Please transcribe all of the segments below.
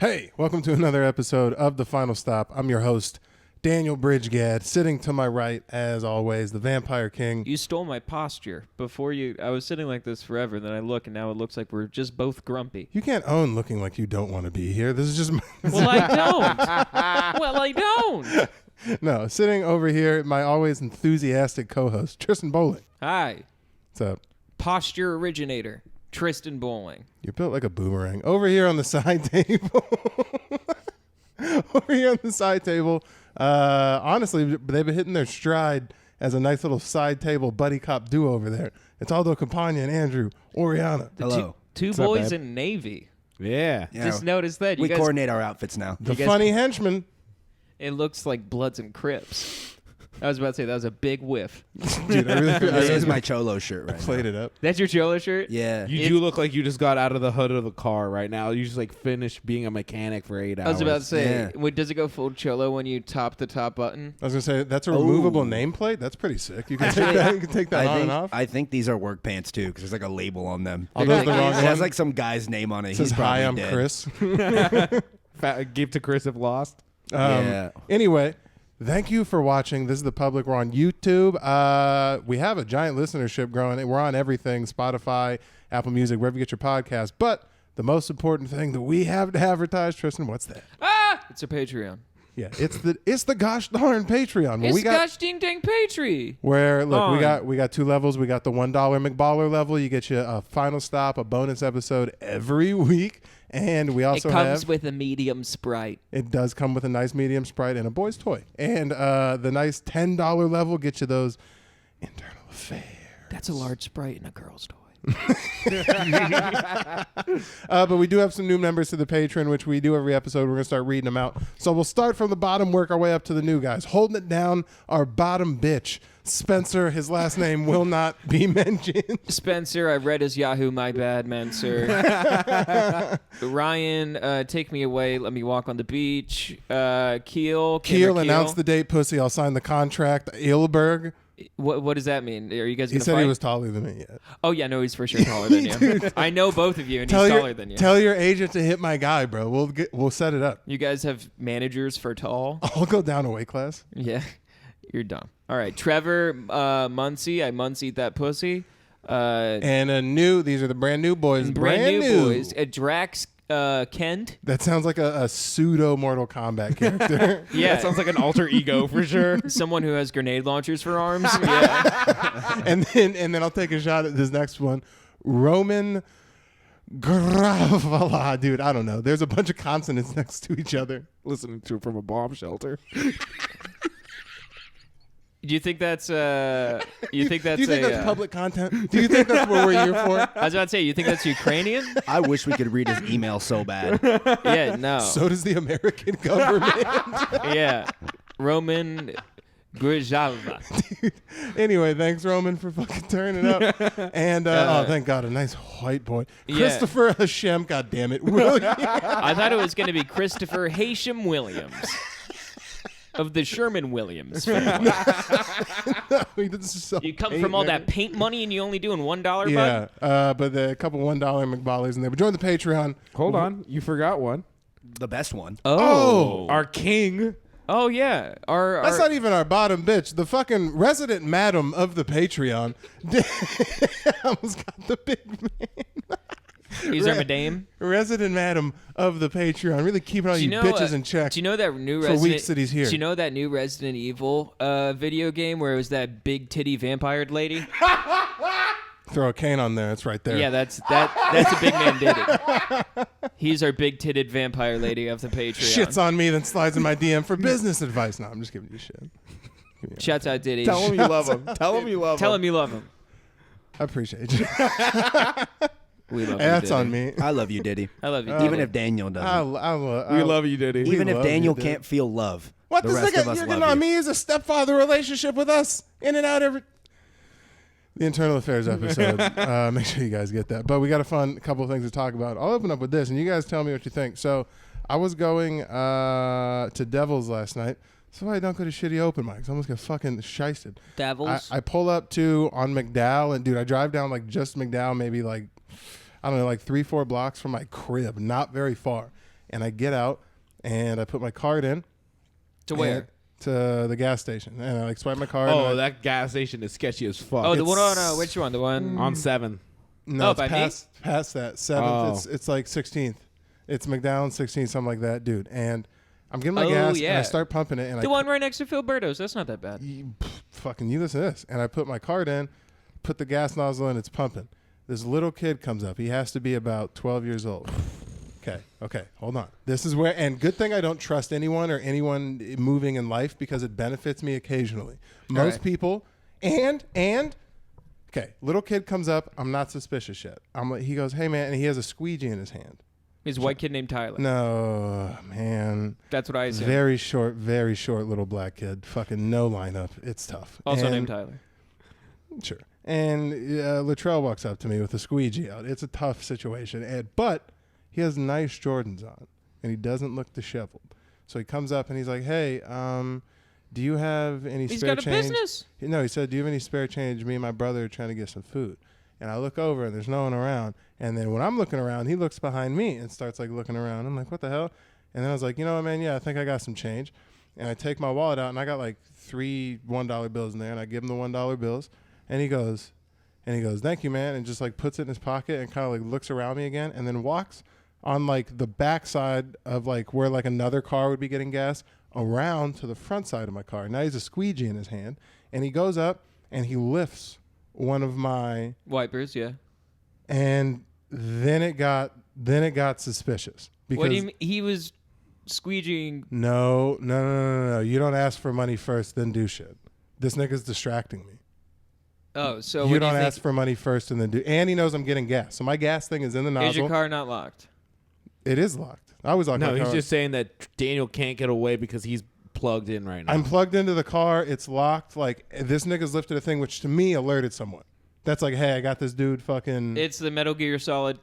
Hey, welcome to another episode of The Final Stop. I'm your host, Daniel Bridgegad. Sitting to my right, as always, the Vampire King. You stole my posture. I was sitting like this forever, then I look, and now it looks like we're just both grumpy. You can't own looking like you don't want to be here. This is just... Well, I don't. No, sitting over here, my always enthusiastic co-host, Tristan Bowling. Hi. What's up? Posture originator, Tristan Bowling. You're built like a boomerang. Over here on the side table. Honestly, they've been hitting their stride as a nice little side table buddy cop duo over there. It's Aldo Campagna and Andrew Oriana. Hello. Two What's up, boys babe? in Navy. Yeah. Just noticed that. We coordinate our outfits now. The funny henchman. It looks like Bloods and Crips. I was about to say that was a big whiff. Dude, I really feel This is my Cholo shirt right played now. it up. That's your Cholo shirt? Yeah. You do look like you just got out of the hood of the car right now. You just like finished being a mechanic for 8 hours. I was about to say, Yeah. does it go full Cholo when you top the top button? I was going to say, that's a removable nameplate. That's pretty sick. You can take that, on and off. I think these are work pants too, because there's like a label on them. Although the wrong It one. has like some guy's name on it. It says, He's hi, probably I'm dead. Chris. Give to Chris if lost. Yeah. Anyway, thank you for watching. This is The Public. We're on YouTube. We have a giant listenership growing. We're on everything, Spotify, Apple Music, wherever you get your podcast. But the most important thing that we have to advertise, Tristan, what's that? It's a Patreon. Yeah, it's the gosh darn Patreon. It's gosh ding dang Patreon. Where look, On. we got two levels. We got the $1 McBaller level. You get you a Final Stop, a bonus episode every week, and we also It comes have with a medium Sprite. it does come with a nice medium Sprite and a boy's toy. And the nice $10 level gets you those internal affairs. That's a large Sprite and a girl's toy. But we do have some new members to the Patreon, which we do every episode. We're going to start reading them out. So we'll start from the bottom, work our way up to the new guys. Holding it down, our bottom bitch, Spencer. His last name will not be mentioned. Spencer, I read his Yahoo, my bad, man, sir. Ryan, take me away. Let me walk on the beach. Keel Announced the date, pussy. I'll sign the contract. Ilberg. What does that mean? Are you guys He going to said fight? he was taller than me. Yeah. Oh, yeah, no, he's for sure taller than you. I know both of you, and he's taller than you. Tell your agent to hit my guy, bro. We'll set it up. You guys have managers for tall? I'll go down a weight class. Yeah, you're dumb. All right, Trevor Muncie. I Muncie that pussy. And these are the brand new boys. Brand new boys. Drax Kent. That sounds like a pseudo Mortal Kombat character. Yeah. That sounds like an alter ego for sure. Someone who has grenade launchers for arms. Yeah. and then I'll take a shot at this next one. Roman Gravala. Dude, I don't know. There's a bunch of consonants next to each other. Listening to it from a bomb shelter. Do you think that's Do you think that's public content? Do you think that's what we're here for? I was about to say, you think that's Ukrainian? I wish we could read his email so bad. Yeah, no. So does the American government. Yeah. Roman Grijalva. Anyway, thanks, Roman, for fucking turning up. And, thank God, a nice white boy. Yeah. Christopher Hashem, goddammit. William. I thought it was going to be Christopher Hashem Williams of the Sherman Williams family. This is so You come from all that paint money and you only doing $1, bud? Yeah, but a couple $1 McBallers in there. But join the Patreon. Hold on. You forgot one. The best one. Oh. Our king. Oh, yeah. That's not even our bottom bitch. The fucking resident madam of the Patreon. Almost got the big man. He's our madame. Resident madam of the Patreon. Really keeping all you bitches in check. Do you know that new for weeks that he's here. Do you know that new Resident Evil video game where it was that big titty vampire lady? Throw a cane on there. It's right there. Yeah, that's a big man did it. He's our big titted vampire lady of the Patreon. Shits on me, then slides in my DM for business advice. No, I'm just giving you shit. Shouts out Diddy. Tell him you love him. Tell him you love him. Tell him you love him. I appreciate you. We love you, That's Diddy. on me. I love you, Diddy. I love you, Even Diddy. if Daniel doesn't. We love you, Diddy. Even if love Daniel you, Diddy. can't feel love. What the this rest nigga? of us You're love getting on you. me as a stepfather relationship with us in and out every. The internal affairs episode. Make sure you guys get that. But we got a couple of things to talk about. I'll open up with this, and you guys tell me what you think. So, I was going to Devils last night. So I don't go to shitty open mics. I almost get fucking shysted. Devils. I pull up on McDowell, and dude, I drive down like just McDowell, maybe like I don't know, like 3-4 blocks from my crib, not very far. And I get out and I put my card in. To where? and- To the gas station. And I like swipe my card. Oh, and that gas station is sketchy as fuck. Oh, the one on It's- which one? The one on 7th. No, Oh, it's by me? past that 7th. Oh. It's like 16th. It's McDowell's 16th, something like that, dude. And I'm getting my Oh, gas and yeah. I start pumping it. And the I one right next to Philberto's. That's not that bad. fucking you listen to this. And I put my card in, put the gas nozzle in, it's pumping. This little kid comes up. He has to be about 12 years old. Okay, hold on. This is where, and good thing I don't trust anyone or anyone moving in life because it benefits me occasionally. Most right. people, and okay, little kid comes up. I'm not suspicious yet. I'm like, he goes, hey man, and he has a squeegee in his hand. He's a white kid named Tyler. No, man. That's what I assume. Very short little black kid. Fucking no lineup. It's tough. Also And- named Tyler. Sure. And Latrell walks up to me with a squeegee out. It's a tough situation. But he has nice Jordans on, and he doesn't look disheveled. So he comes up and he's like, hey, do you have any He's spare got a change? business. No, he said, do you have any spare change? Me and my brother are trying to get some food. And I look over, and there's no one around. And then when I'm looking around, he looks behind me and starts, like, looking around. I'm like, what the hell? And then I was like, you know what, man? Yeah, I think I got some change. And I take my wallet out, and I got, like, 3 $1 bills in there. And I give him the $1 bills. And he goes, thank you, man. And just, like, puts it in his pocket and kind of, like, looks around me again. And then walks on, like, the back side of, like, where, like, another car would be getting gas around to the front side of my car. Now he's a squeegee in his hand. And he goes up, and he lifts one of my... Wipers, yeah. And then it got suspicious. Because What do you mean? He was squeegeeing. No. You don't ask for money first, then do shit. This nigga's distracting me. Oh, so You what do don't you ask think? for money first and then do. And he knows I'm getting gas. So my gas thing is in the nozzle. Is your car not locked? It is locked. I was locked. No, my he's car. just saying that Daniel can't get away because he's plugged in right now. I'm plugged into the car. It's locked. Like, this nigga's lifted a thing, which to me alerted someone. That's like, hey, I got this dude fucking. It's the Metal Gear Solid.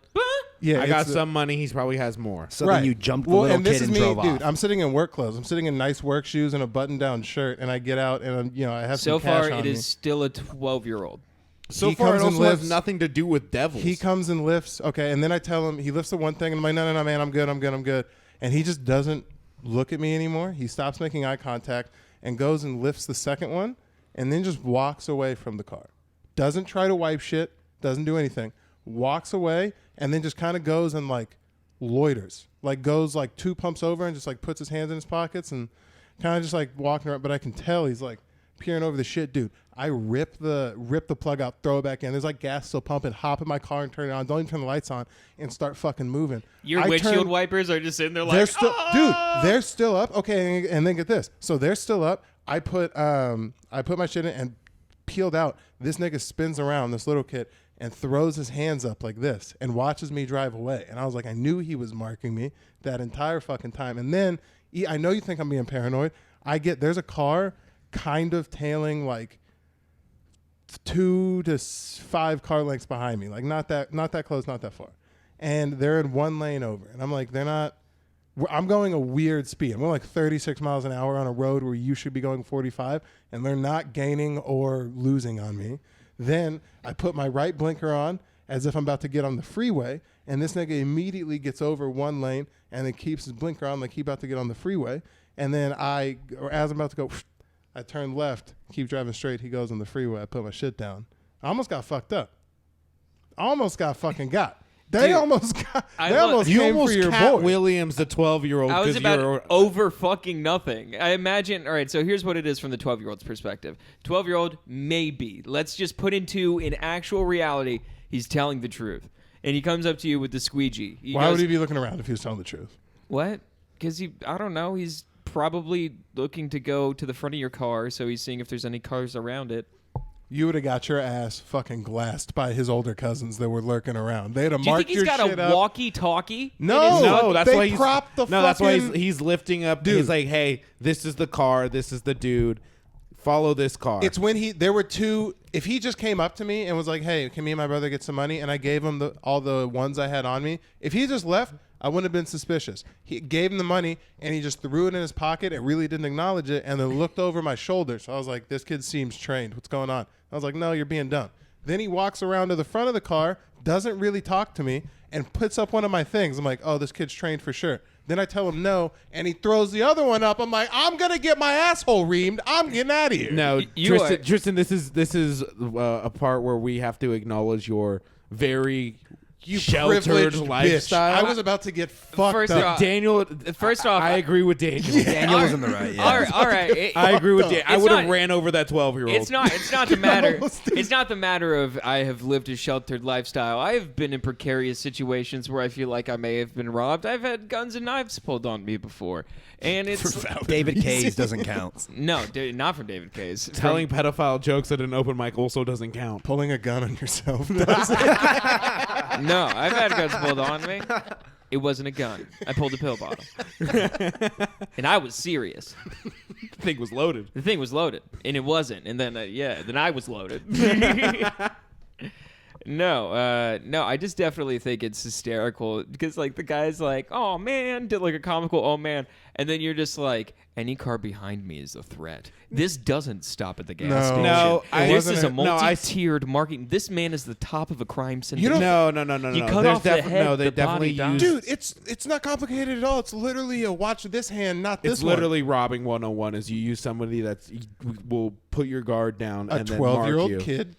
yeah, I got it's some money. He probably has more. So right. then you jumped the well, little and this kid is and me, drove dude. off. I'm sitting in work clothes. I'm sitting in nice work shoes and a button-down shirt, and I get out and I have So some cash far, on it me. is still a 12-year-old. So He far, it comes and also has lifts. nothing to do with devils. He comes and lifts. Okay, and then I tell him he lifts the one thing, and I'm like, no, man, I'm good, and he just doesn't look at me anymore. He stops making eye contact and goes and lifts the second one, and then just walks away from the car. Doesn't try to wipe shit. Doesn't do anything. Walks away, and then just kind of goes and like loiters, like goes like 2 pumps over and just like puts his hands in his pockets and kind of just like walking around. But I can tell he's like peering over the shit, dude. I rip the plug out, throw it back in. There's like gas still pumping. Hop in my car and turn it on. Don't even turn the lights on and start fucking moving. Your I windshield turn- wipers are just sitting there they're like, still, dude. They're still up. Okay, and then get this. So they're still up. I put my shit in and peeled out. This nigga spins around, this little kid, and throws his hands up like this and watches me drive away. And I was like, I knew he was marking me that entire fucking time. And then I know you think I'm being paranoid. There's a car kind of tailing like 2 to 5 car lengths behind me, like not that close, not that far, and they're in one lane over, and I'm like, I'm going a weird speed. I'm going like 36 miles an hour on a road where you should be going 45, and they're not gaining or losing on me. Then I put my right blinker on as if I'm about to get on the freeway, and this nigga immediately gets over one lane and then keeps his blinker on like he's about to get on the freeway, and then as I'm about to go, I turn left, keep driving straight. He goes on the freeway. I put my shit down. I almost got fucked up. Almost got fucking got. They Dude, almost You came almost for your Cat boy. Williams, the 12-year-old. I was 'cause about you're- over fucking nothing. I imagine. All right, so here's what it is from the 12-year-old's perspective. 12-year-old, maybe. Let's just put into an actual reality. He's telling the truth, and he comes up to you with the squeegee. Why would he be looking around if he was telling the truth? What? Because I don't know. He's probably looking to go to the front of your car, so he's seeing if there's any cars around it. You would have got your ass fucking glassed by his older cousins that were lurking around. They'd have Do you marked think he's your got shit a up. walkie-talkie? No, No, that's they why he's propped the no. That's why fucking- he's lifting up. Dude. He's like, "Hey, this is the car. This is the dude. Follow this car." It's when there were 2. If he just came up to me and was like, "Hey, can me and my brother get some money?" and I gave him all the ones I had on me, if he just left, I wouldn't have been suspicious. He gave him the money and he just threw it in his pocket and really didn't acknowledge it, and then looked over my shoulder. So I was like, "This kid seems trained. What's going on?" I was like, "No, you're being dumb." Then he walks around to the front of the car, doesn't really talk to me, and puts up one of my things. I'm like, "Oh, this kid's trained for sure." Then I tell him no, and he throws the other one up. I'm like, I'm going to get my asshole reamed. I'm getting out of here. No, You Tristan, this is a part where we have to acknowledge your very You sheltered privileged lifestyle. bitch. I was about to get fucked First up. off- Daniel. First off, I agree with Daniel. Daniel was in the right. Yeah. all right. I agree with Daniel. I It's would have not- ran over that 12-year-old. It's not the matter. Almost did. It's not the matter of I have lived a sheltered lifestyle. I have been in precarious situations where I feel like I may have been robbed. I've had guns and knives pulled on me before, and it's David Kays doesn't count. no, not from David Kays. Telling pedophile jokes at an open mic also doesn't count. Pulling a gun on yourself. No, I've had guns pulled on me. It wasn't a gun. I pulled a pill bottle, and I was serious. The thing was loaded. The thing was loaded, and it wasn't. And then, then I was loaded. No, I just definitely think it's hysterical because, like, the guy's like, "Oh man," did like a comical "Oh man," and then you're just like, "Any car behind me is a threat." This doesn't stop at the gas No. station. No, I- this wasn't is a it? No, I- multi-tiered marketing. This man is the top of a crime syndicate. No. You cut There's off the head, no, they the definitely body use. dies. Dude, it's not complicated at all. It's literally a watch this hand, not this It's one. literally robbing 101. Is you use somebody that's will put your guard down A and then mark 12-year-old you. kid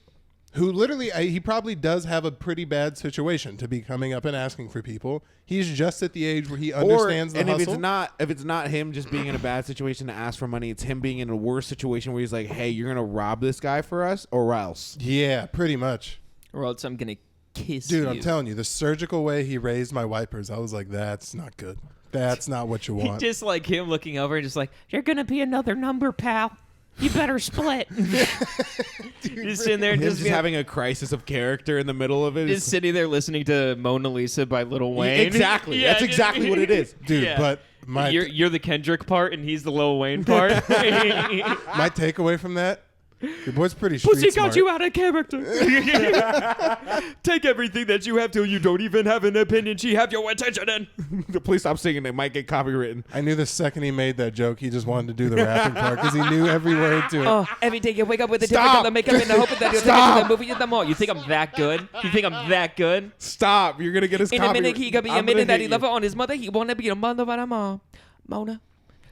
who literally, he probably does have a pretty bad situation to be coming up and asking for people. He's just at the age where he understands the and hustle. if it's not him just being in a bad situation to ask for money, it's him being in a worse situation where he's like, "Hey, you're gonna rob this guy for us, or else." Yeah, pretty much. Or else I'm gonna kiss Dude, you. I'm telling you, the surgical way he raised my wipers, I was like, that's not good. That's not what you want. Just like him looking over and just like, "You're gonna be another number, pal. You better split." Just sitting there, Him just, just having a crisis of character in the middle of it. just sitting there listening to Mona Lisa by Lil Wayne. Exactly. Yeah, That's just- exactly what it is. Dude, Yeah. but my you're the Kendrick part and he's the Lil Wayne part. my takeaway from that, your boy's pretty street Pussy smart. got you out of character. Take everything that you have till you don't even have an opinion. She have your attention in. Please stop singing. It might get copywritten. I knew the second he made that joke, he just wanted to do the rapping part because he knew every word to it. Oh, every day you wake up with a Stop. different color makeup in the hope that you'll take it Stop. to the movie in the mall. You think I'm that good? You think I'm that good? Stop! You're gonna get us. In a minute, he could be I'm admitting gonna that he hit love you. her on his mother. He wanna be a mother by the mom. Mona.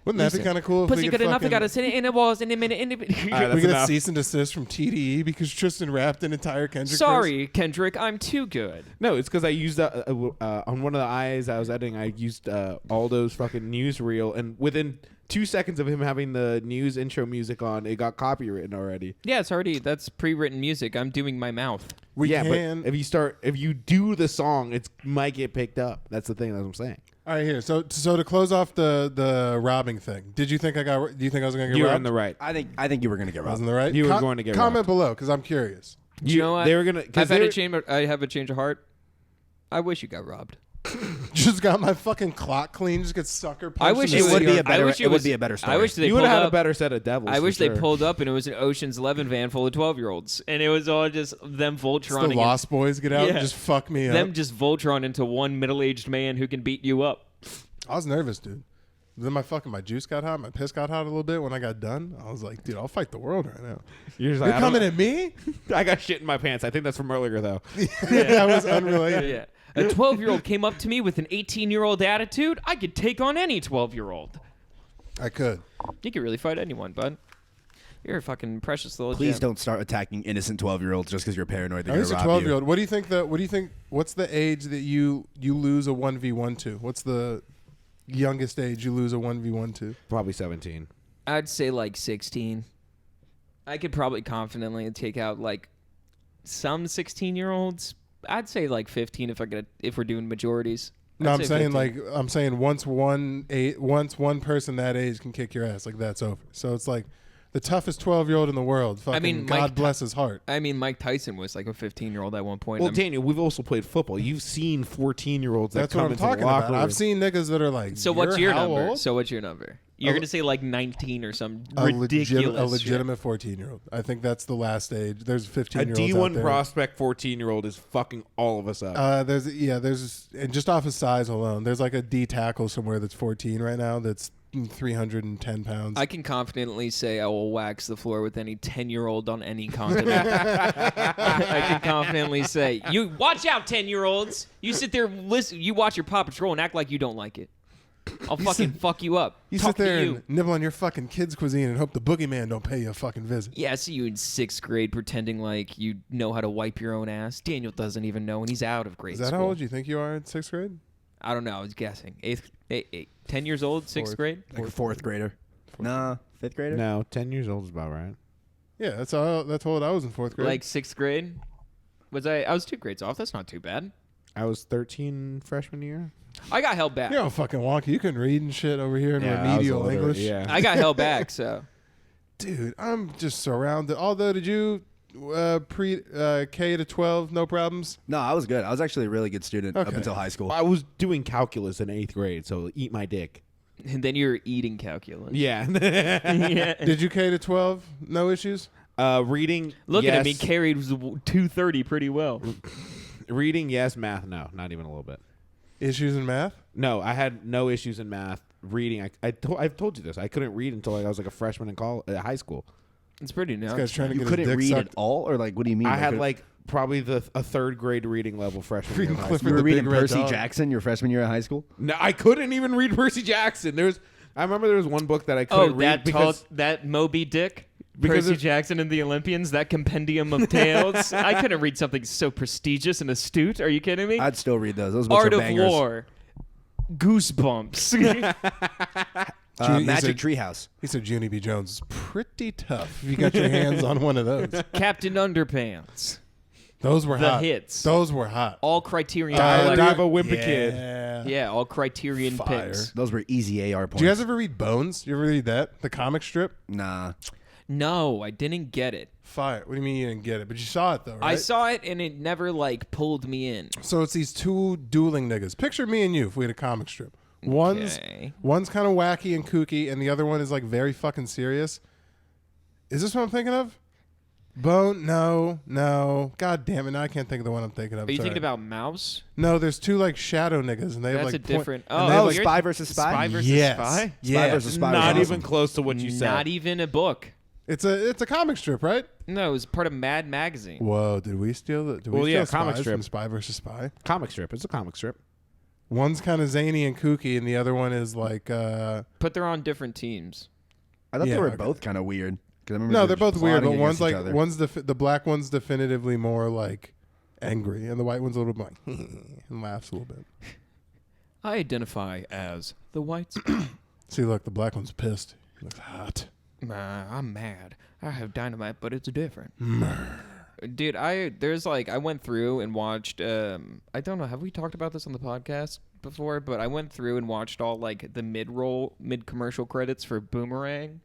Wouldn't that be Listen, kind of cool if Pussy we good could enough. We fucking, gotta sit in the walls in a minute. All right, we that's get a enough. cease and desist from TDE because Tristan rapped an entire Kendrick verse? Sorry, Kendrick. I'm too good. No, it's because I used on one of the eyes I was editing. I used Aldo's fucking newsreel, and within 2 seconds of him having the news intro music on, it got copywritten already. Yeah, it's already that's pre-written music. I'm doing my mouth. We yeah, can. but if you do the song, it might get picked up. That's the thing. That's what I'm saying. All right, here. So to close off the robbing thing, do you think I was going to get You were robbed? in the right. I think you were gonna get I robbed. was in the right. You were going to get comment robbed. below because I'm curious. You know what? They were gonna. I've had a change. I have a change of heart. I wish you got robbed. Just got my fucking clock clean. Just get sucker punched. I wish in it the would would be ceiling. a better. I wish It would was- be a better story. I wish they You would pulled have had up. a better set of devils. I for wish sure. they pulled up and it was an Ocean's 11 van full of 12-year-olds, and it was all just them Just Voltron. the Lost Boys get out Yeah. and just fuck me them up. just Voltron into one middle-aged man who can beat you up. I was nervous, dude. Then my juice got hot. My piss got hot a little bit when I got done. I was like, dude, I'll fight the world right now. You're just You're like, I don't- coming at me? I got shit in my pants. I think that's from earlier though. That was unrelated. Yeah. A 12-year-old came up to me with an 18-year-old attitude. I could take on any 12-year-old. I could. You could really fight anyone, bud. You're a fucking precious little Please gem. don't start attacking innocent 12-year-olds just because you're paranoid. At They're least a gonna rob you. 12-year-old. What do you think? What's the age that you lose a 1v1 to? What's the youngest age you lose a 1v1 to? Probably 17. I'd say like 16. I could probably confidently take out like some 16-year-olds. I'd say like 15 if we're doing majorities. No, I'd I'm say saying 15. once one person that age can kick your ass, like that's over. So it's like the toughest 12-year-old in the world. Fucking mean, God Mike bless his heart. I mean, Mike Tyson was like a 15-year-old at one point. Well, I'm- Daniel, we've also played football. You've seen 14-year-olds that That's come what I'm into talking the locker about. room. I've seen niggas that are like, so what's "You're your how number? old?" So what's your number? You're A- gonna say like 19 or some a ridiculous legitimate 14-year-old. I think that's the last age. There's a 15-year-olds out D1 there. prospect 14-year-old is fucking all of us up. There's and just off his size alone, there's like a D tackle somewhere that's 14 right now. That's 310 pounds. I can confidently say I will wax the floor with any 10-year-old on any continent. I can confidently say, you watch out, 10-year-olds. You sit there, listen, you watch your Paw Patrol and act like you don't like it. I'll fucking fuck you up. You Talk sit there to you. and nibble on your fucking kid's cuisine and hope the boogeyman don't pay you a fucking visit. Yeah, I see you in 6th grade pretending like you know how to wipe your own ass. Daniel doesn't even know, and he's out of grade Is that school. how old you think you are in 6th grade? I don't know. I was guessing. 10 years old, 6th Fourth. grade? Like a 4th grader. Nah, 5th grader. No, 10 years old is about right. Yeah, that's how old I was in 4th grade. Like 6th grade? I was 2 grades off. That's not too bad. I was 13 freshman year. I got held back. You're all fucking wonky. You couldn't read and shit over here in I was remedial older, English. Yeah. I got held back, so. Dude, I'm just surrounded. Although, did you K to 12, no problems? No, I was good. I was actually a really good student up Okay. until high school. I was doing calculus in 8th grade, so eat my dick. And then you're eating calculus. Yeah. Yeah. Did you K to 12? No issues? Reading. Looking at me, yes. carried 230 pretty well. Reading, yes. Math, no. Not even a little bit. Issues in math? No, I had no issues in math. Reading, I've told you this. I couldn't read until I was like a freshman in high school. It's pretty This nuts. guy's trying to You get couldn't his dick read sucked. at all, or like, what do you mean? I had could- like probably a 3rd grade reading level freshman year Reading of high Clifford school. you were the reading Big Red Percy Dog. Jackson your freshman year of high school. No, I couldn't even read Percy Jackson. I remember there was one book that I Oh, couldn't read because that Moby Dick? Because Percy of- Jackson and the Olympians, that compendium of tales. I couldn't read something so prestigious and astute. Are you kidding me? I'd still read those. Those books Art are of bangers. War. Goosebumps. Junie- he Magic said- Treehouse. He said Junie B. Jones is pretty tough if you got your hands on one of those. Captain Underpants. Those were The hot. hits. Those were hot. All Criterion. Diary Collection. of a Wimpy Kid. Yeah. Yeah, all Criterion Fire. picks. Those were easy AR points. Do you guys ever read Bones? You ever read that? The comic strip? Nah. No, I didn't get it. Fire. What do you mean you didn't get it? But you saw it though, right? I saw it and it never pulled me in. So it's these two dueling niggas. Picture me and you if we had a comic strip. One's Okay. kind of wacky and kooky, and the other one is like very fucking serious. Is this what I'm thinking of? Bone? No. God damn it! Now I can't think of the one I'm thinking of. Are you Sorry. thinking about Mouse? No, there's two like shadow niggas, and they have That's like a different. and Oh, they have, Oh, like, you're- Spy versus Spy? Spy versus yes. Spy. Yes. versus Spy. Not was even awesome. close to what you said. Not even a book. It's a comic strip, right? No, it was part of Mad Magazine. Whoa! Did we steal the? Did Well, we yeah, steal comic Spies strip. from Spy versus Spy? Comic strip. It's a comic strip. One's kind of zany and kooky, and the other one is like. But they're on different teams. I thought Yeah, they were okay. both kind of weird. 'Cause I remember No, they they're were both weird, but plotting one's against like each other. one's the black one's definitively more like angry, and the white one's a little bit like and laughs a little bit. I identify as the white spy. See, look, the black one's pissed. He looks hot. I'm mad. I have dynamite, but it's different. Dude, I went through and watched. I don't know. Have we talked about this on the podcast before? But I went through and watched all like the mid commercial credits for Boomerang.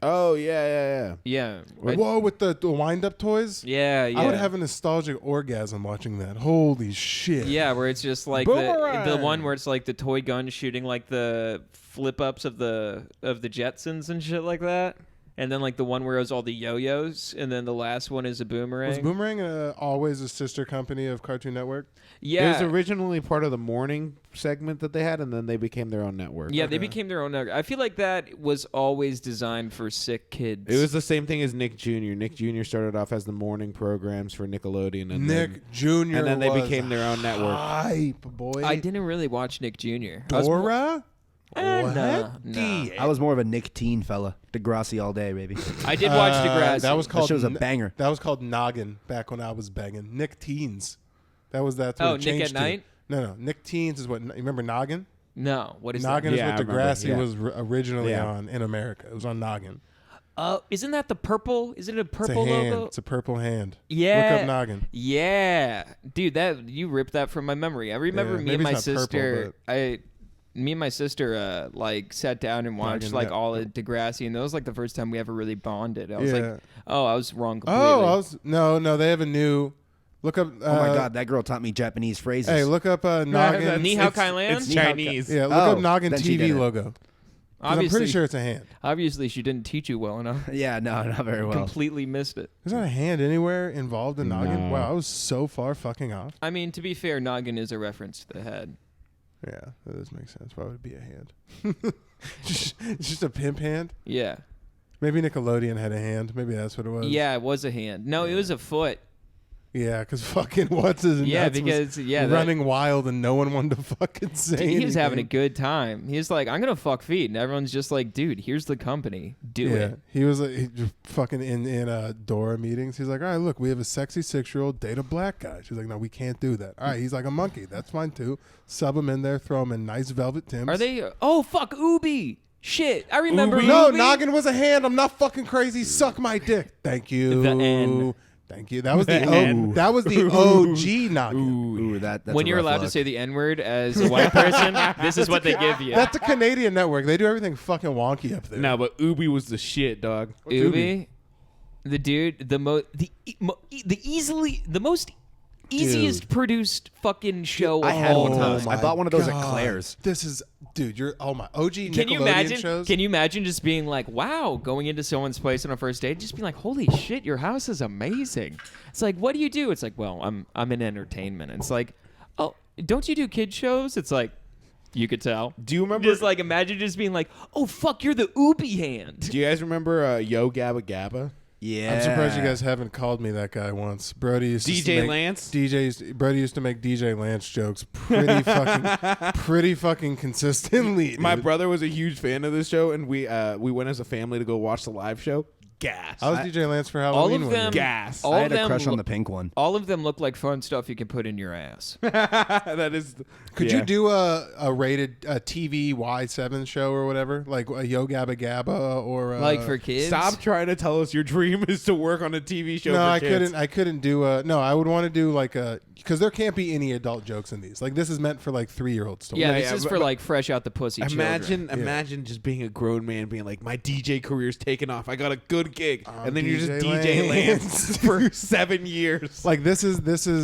Oh yeah. Yeah. Whoa, with the wind-up toys. Yeah. I would have a nostalgic orgasm watching that. Holy shit! Yeah, where it's just like the Boomerang! one where it's like the toy gun shooting like the flip ups of the Jetsons and shit like that. And then like the one where it was all the yo-yos, and then the last one is a boomerang. Was Boomerang always a sister company of Cartoon Network? Yeah. It was originally part of the morning segment that they had, and then they became their own network. Yeah, they Okay. became their own network. I feel like that was always designed for sick kids. It was the same thing as Nick Jr. Nick Jr. started off as the morning programs for Nickelodeon, and Nick Jr. and then they was became their own network. Hype, boy. I didn't really watch Nick Jr. I was Dora? nah. I was more of a Nick Teen fella. Degrassi all day, baby. I did watch Degrassi. That was called That show's a N- banger. That was called Noggin back when I was banging. Nick Teens. That's what Oh, it Nick changed at to. Night? No. Nick Teens is what you remember Noggin? No, what is Noggin Yeah, I is what remember, Degrassi yeah. was originally Yeah. on in America. It was on Noggin. that? Isn't that the purple? Isn't it a It's a purple hand. logo? It's a purple hand. Yeah. Look up Noggin. Yeah, dude, that you ripped that from my memory. I remember Yeah, me maybe and my it's not purple, sister. Me and my sister like sat down and watched Noggin, like yeah. all of Degrassi, and that was like the first time we ever really bonded. I was Yeah. like, oh, I was wrong completely. Oh, no. They have a new. Look up. Oh my god, that girl taught me Japanese phrases. Hey, look up Noggin. Ni hao kai lan? It's Ni hao Chinese. Yeah, look Oh, up Noggin then she did TV it. logo. 'Cause I'm Obviously, pretty sure it's a hand. obviously, she didn't teach you well enough. Yeah, no, not very well. Completely missed it. There's not a hand anywhere involved in Noggin. No. Wow, I was so far fucking off. I mean, to be fair, noggin is a reference to the head. Yeah, that does make sense. Why would it be a hand? just a pimp hand? Yeah, Maybe Nickelodeon had a hand. Maybe that's what it was. yeah, it was a hand. No, it was a foot. Yeah, because fucking what's his Yeah, nuts because was that- running wild and no one wanted to fucking say Dude, he was having a anything. good time. He was like, I'm gonna fuck feet, and everyone's just like, dude, here's the company, do Yeah, it. he was like he just fucking in Dora meetings. He's like, all right, look, we have a sexy 6-year-old date a black guy. She's like, no, we can't do that. All right, he's like a monkey. That's fine too. Sub him in there, throw him in nice velvet Timbs. Are they? Oh fuck, Ubi. Shit, I remember. Ubi? No, Ubi. noggin was a hand. I'm not fucking crazy. Suck my dick. Thank you. The N. Thank you. That was the N. that was the OG noggin. Ooh, that's When a you're rough allowed to look. say the N word as a white person, this is what they give you. That's a Canadian network. They do everything fucking wonky up there. No, but Ubi was the shit, dog. Ubi, the dude, the most easiest produced fucking show I of had all one of time. those. I bought one of those at God. Claire's. This is, dude. You're my OG Can you Nickelodeon imagine? shows. Can you imagine just being like, "Wow," going into someone's place on a first date, just being like, "Holy shit, your house is amazing." It's like, "What do you do?" It's like, "Well, I'm in entertainment." It's like, "Oh, don't you do kid shows?" It's like, you could tell. Do you remember? Just like imagine just being like, "Oh fuck, you're the Ubi hand." Do you guys remember Yo Gabba Gabba? Yeah. I'm surprised you guys haven't called me that guy once. Brody used to DJ make Lance? Brody used to make DJ Lance jokes pretty fucking consistently. My dude. brother was a huge fan of this show, and we went as a family to go watch the live show. Gas. I was DJ Lance for All Halloween. of one year. them, Gas. all I of had a them, crush on lo- the pink one. all of them look like fun stuff you can put in your ass. That is. Could yeah. you do a rated TV Y7 show or whatever, like a Yo Gabba Gabba or Like for kids. Stop trying to tell us your dream is to work on a TV show. No, for I kids. couldn't. I couldn't do a. No, I would want to do like a, because there can't be any adult jokes in these. Like this is meant for like 3-year-olds to Yeah, watch. this yeah, is but- for like fresh out the pussy Imagine, children. imagine just being a grown man, being like, "My DJ career's taking off. I got a good gig," and then you're just DJ DJ Lance Lance. for 7 years. Like this is.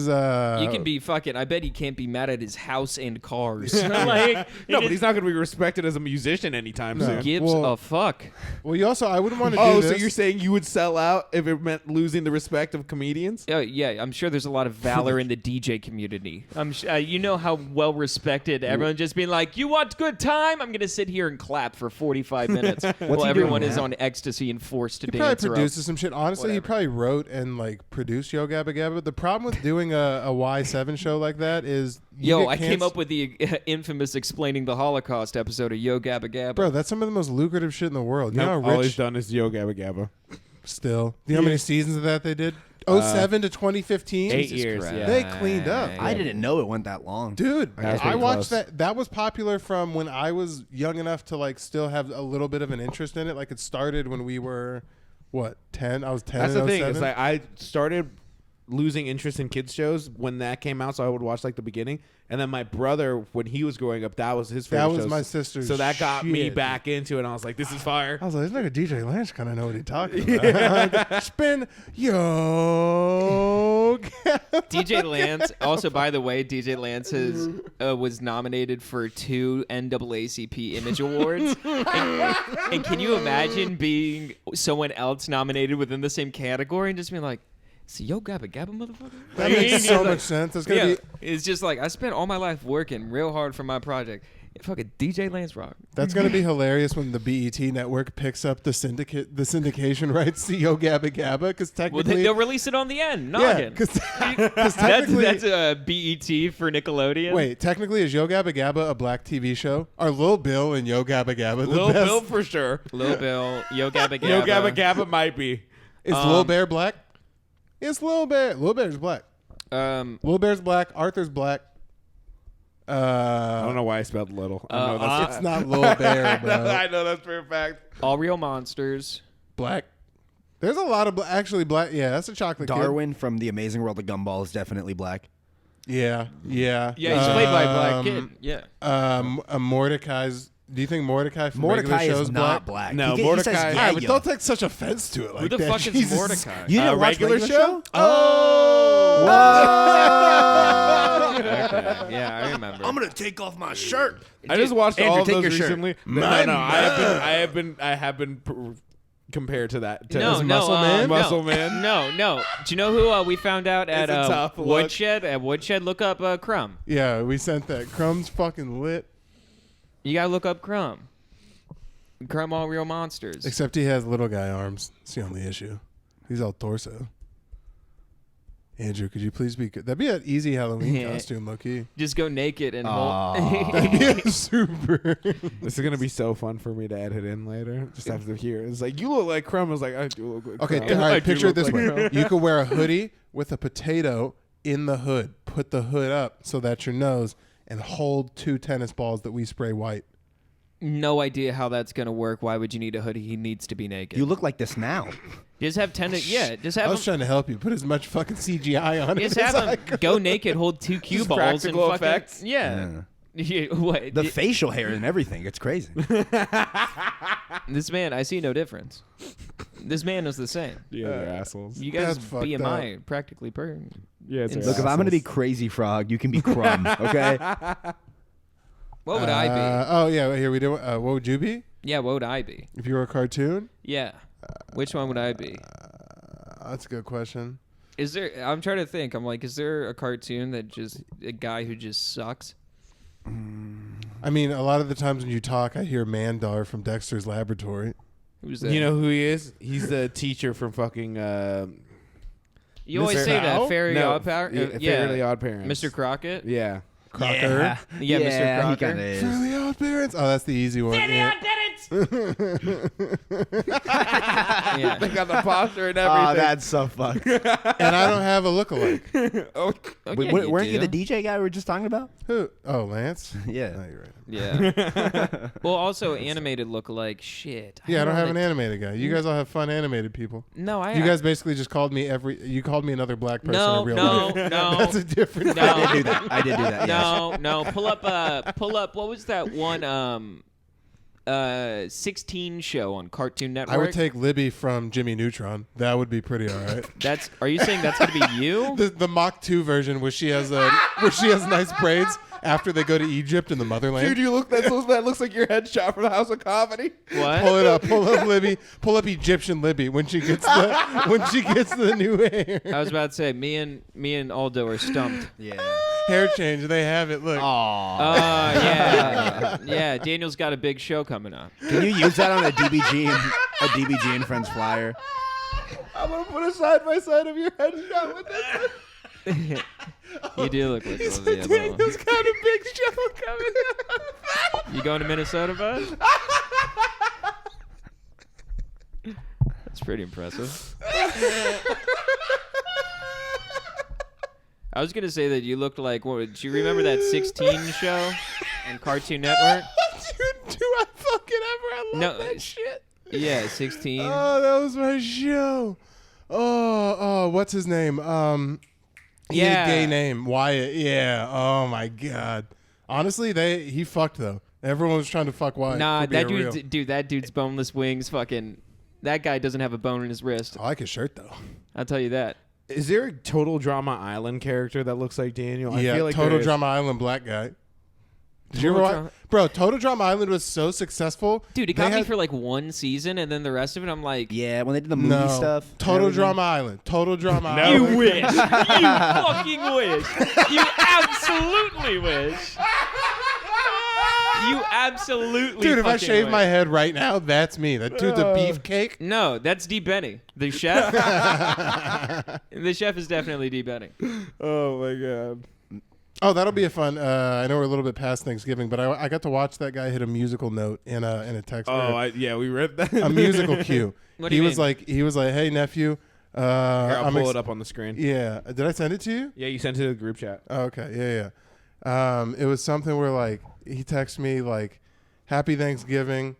You can be fucking. I bet he can't be mad at his house and cars. Like, No, but he's not going to be respected as a musician anytime No. soon. gives Well, a fuck. Well, you also. I wouldn't want to do Oh, this. so you're saying you would sell out if it meant losing the respect of comedians? Yeah, I'm sure there's a lot of valor in the DJ community. You know how well respected everyone just being like, "You want good time? I'm gonna sit here and clap for 45 minutes while he doing everyone is now? on ecstasy and forced to He dance." probably or produces else- some shit. Honestly, he Whatever. probably wrote and like produced Yo Gabba Gabba. But the problem with doing a Y7 show like that is, you Yo, get I came canc- up with the infamous explaining the Holocaust episode of Yo Gabba Gabba. Bro, that's some of the most lucrative shit in the world. You know No, how all rich he's done is Yo Gabba Gabba. still. Do you know how many seasons of that they did? 07 to 2015. 8 Jesus years, Christ. yeah. They cleaned up. I didn't know it went that long. Dude, That's I pretty watched close. that. That was popular from when I was young enough to like still have a little bit of an interest in it. Like it started when we were, what, 10? I was 10. That's in the thing. 07. It's like I started losing interest in kids shows when that came out, so I would watch like the beginning. And then my brother, when he was growing up, that was his favorite. That was show. my sister's So that got me shit. back into it. And I was like, "This is fire." I was like, this nigga DJ Lance kind of know what he's talking about. Spin yo. DJ Lance. Also, by the way, DJ Lance was nominated for 2 NAACP Image Awards. And can you imagine being someone else nominated within the same category and just being like, "So Yo Gabba Gabba, motherfucker"? That makes so much sense. That's gonna Yeah, be. it's just like I spent all my life working real hard for my project. Fucking DJ Lance Rock. That's gonna be hilarious when the BET network picks up the syndication rights to Yo Gabba Gabba, because Well, technically, they'll release it on the end. yeah, Noggin. because that's technically, BET for Nickelodeon. wait, technically, is Yo Gabba Gabba a black TV show? Are Lil Bill and Yo Gabba Gabba the Lil best? Bill for sure. Lil Bill, Yo Gabba Gabba. Yo Gabba Gabba might be. Is Lil Bear black? It's Lil Bear. Lil Bear's black. Lil Bear's black. Arthur's black. I don't know why I spelled little. I know that's It's not Lil Bear, bro. I know that's for a fact. All Real Monsters. Black. There's a lot of actually black. Yeah, that's a chocolate Darwin from The Amazing World of Gumball is definitely black. kid. Yeah. Yeah, he's played by a black kid. Yeah. Mordecai's. Do you think Mordecai from Mordecai regular is shows not black? black. No, He Mordecai- says, All yeah, right, but yo. don't take such offense to it like Who the that. fuck is Jesus. Mordecai? You didn't watch regular show? Okay. Yeah, I remember. I'm gonna take off my shirt. I just watched Andrew, all of take those your shirt. recently. My No, I have been compared to that. To No, Muscle Man? Muscle Man. No. Do you know who we found out at It's a tough look. Woodshed? At Woodshed, look up Crumb. Yeah, we sent that. Crumb's fucking lit. You gotta look up Crumb. Crumb All Real Monsters. Except he has little guy arms. That's the only issue. He's all torso. Andrew, could you please be good? That'd be an easy Halloween Yeah. costume, low-key. Just go naked and Aw. That'd be super. This is gonna be so fun for me to edit in later. Just have to hear. It's like you look like Crumb. I was like, I do look like Okay, Crumb. all I right, do picture it look this like way. Crumb. You could wear a hoodie with a potato in the hood. Put the hood up so that's your nose and hold 2 tennis balls that we spray white. no idea how that's gonna work. Why would you need a hoodie? He needs to be naked. You look like this now. Just have tennis. Yeah, just I have was him. trying to help you. Put as much fucking CGI on it Just as have I him go naked, hold 2 cue Just balls, and practical fucking effects? Yeah. What? The facial hair and everything. It's crazy. This man, I see no difference. This man is the same. Yeah, they're assholes. You guys That's fucked BMI practically per. Yeah, it's Look, Look, if I'm gonna be Crazy Frog, you can be Crumb. Okay. What would I be? Oh yeah, here we do. What would you be Yeah, what would I be? if you were a cartoon? Yeah. Which one would I be? That's a good question. Is there? I'm trying to think. I'm like, is there a cartoon that just a guy who just sucks? I mean, a lot of the times when you talk, I hear Mandar from Dexter's Laboratory. Who's that? You know who he is? He's the teacher from fucking. you always Mr. say Owl? that. Fairy no, Odd Power. Fairly Odd Parents. Mr. Crockett. Yeah. Crocker. Yeah, Mr. He Crocker. kinda is. Fairly Odd Parents. Oh, that's the easy one. Yeah. Yeah. They got the posture and everything. Oh, that's so fucked. And I don't have a lookalike. Oh, Oh, Wait, yeah, weren't you do. the DJ guy we were just talking about? Who? Oh, Lance. Yeah. No, you're right. Yeah. Well, also animated look like shit. Yeah, I don't have know an that- animated guy. You guys all have fun animated people. No, I. You guys basically just called me You called me another black person No, in real no, life. no. That's a different. No. I did do that. I did do that. Yes. No. Pull up. What was that one? 16 show on Cartoon Network. I would take Libby from Jimmy Neutron. That would be pretty all right. That's. Are you saying that's gonna be you? The Mach 2 version where she has nice braids after they go to Egypt in the motherland. dude, you look. That looks like your headshot for the House of Comedy. What? Pull up Libby. Pull up Egyptian Libby when she gets the new hair. I was about to say me and Aldo are stumped. Yeah. Hair change. They have it. Look. Aw. Yeah. Daniel's got a big show coming up. Can you use that on a DBG and Friends flyer? I'm gonna put a side by side of your headshot with this. You do look like He's Olivia. like, Munn. Daniel's got a big show coming up. You going to Minnesota, bud? That's pretty impressive. I was gonna say that you looked like. What? Do you remember that 16 show on Cartoon Network? Do I fucking ever? I love No, that shit. Yeah, 16. Oh, that was my show. Oh, what's his name? He had Yeah. a gay name, Wyatt. Yeah. Oh my god. Honestly, he fucked though. Everyone was trying to fuck Wyatt. Nah, for that being dude's real. that dude's boneless wings. Fucking, that guy doesn't have a bone in his wrist. I like his shirt though. I'll tell you that. Is there a Total Drama Island character that looks like Daniel? I Yeah, feel like Total there is. Drama Island black guy. Did you ever Total watch? Drama- Bro, Total Drama Island was so successful. Dude, it They got me had- for like one season, and then the rest of it, I'm like, Yeah, when they did the movie stuff. and Total everything. Drama Island. Total Drama you Island. wish. You fucking wish. You absolutely wish. You absolutely. Dude, if I fucking shave wish. my head right now, that's me. That dude's a beefcake. No, that's D. Benny, the chef. The chef is definitely D. Benny. Oh my god. Oh, that'll be a fun. I know we're a little bit past Thanksgiving, but I got to watch that guy hit a musical note in a text. We read that. A musical cue. What do he you was mean? like, hey nephew. Here, I'll I'm pull ex- it up on the screen. Yeah. Did I send it to you? Yeah, you sent it to the group chat. Oh, okay. Yeah. It was something where like he texted me like, "Happy Thanksgiving."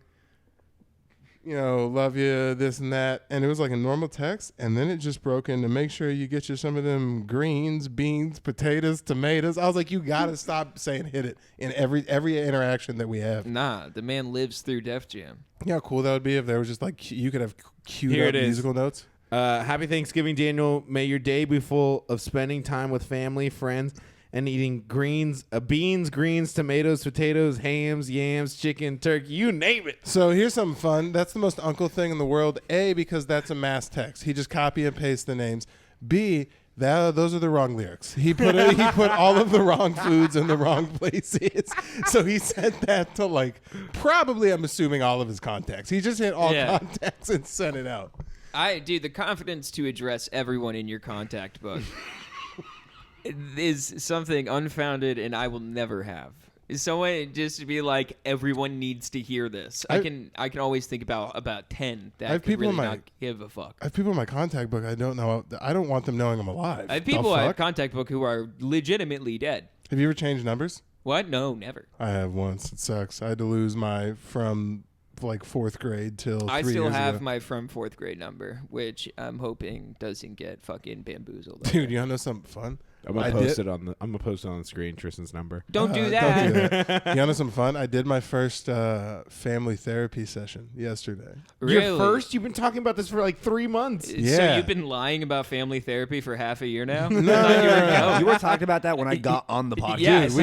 You know, love you, this and that, and it was like a normal text, and then it just broke into make sure you get you some of them greens, beans, potatoes, tomatoes. I was like, you gotta stop saying hit it in every interaction that we have. Nah, the man lives through Def Jam. You know how cool that would be if there was just like you could have queued Here up it is. musical notes. Happy Thanksgiving, Daniel. May your day be full of spending time with family, friends, and eating beans, greens, tomatoes, potatoes, hams, yams, chicken, turkey, you name it. So here's something fun. That's the most uncle thing in the world. A, because that's a mass text. He just copy and paste the names. B, those are the wrong lyrics. He put all of the wrong foods in the wrong places. So he sent that to like probably, I'm assuming, all of his contacts. He just hit all Yeah. contacts and sent it out. Dude, the confidence to address everyone in your contact book. is something unfounded and I will never have. Someone just to be like, everyone needs to hear this. I can always think about 10 I have that could people really in my- not give a fuck. I have people in my contact book I don't know. I don't want them knowing I'm alive. I have The people I have fuck? contact book who are legitimately dead. Have you ever changed numbers? What? No, never. I have once. It sucks. I had to lose my from like 4th grade till 3 I still years have ago. my from 4th grade number, which I'm hoping doesn't get fucking bamboozled. Dude, you wanna know something fun? I'm gonna I post did- it on the. I'm gonna post it on the screen. Tristan's number. Don't do Don't that. do that. You wanna know something fun? I did my first family therapy session yesterday. Really? Your first? You've been talking about this for like 3 months. So Yeah. you've been lying about family therapy for half a year now? No, I thought you were- no. You were talking about that when I got on the podcast. Yeah, I Dude, said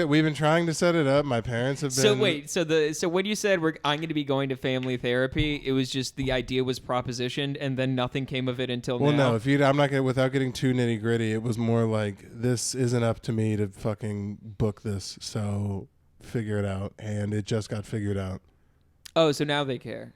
we've been trying to set it up. My parents have been. So wait, so when you said I'm going to be going to family therapy, it was just the idea was propositioned, and then nothing came of it until Well, now. no. If you, I'm not gonna. Without getting too nitty gritty, it was more like this isn't up to me to fucking book this. So figure it out, and it just got figured out. Oh, so now they care.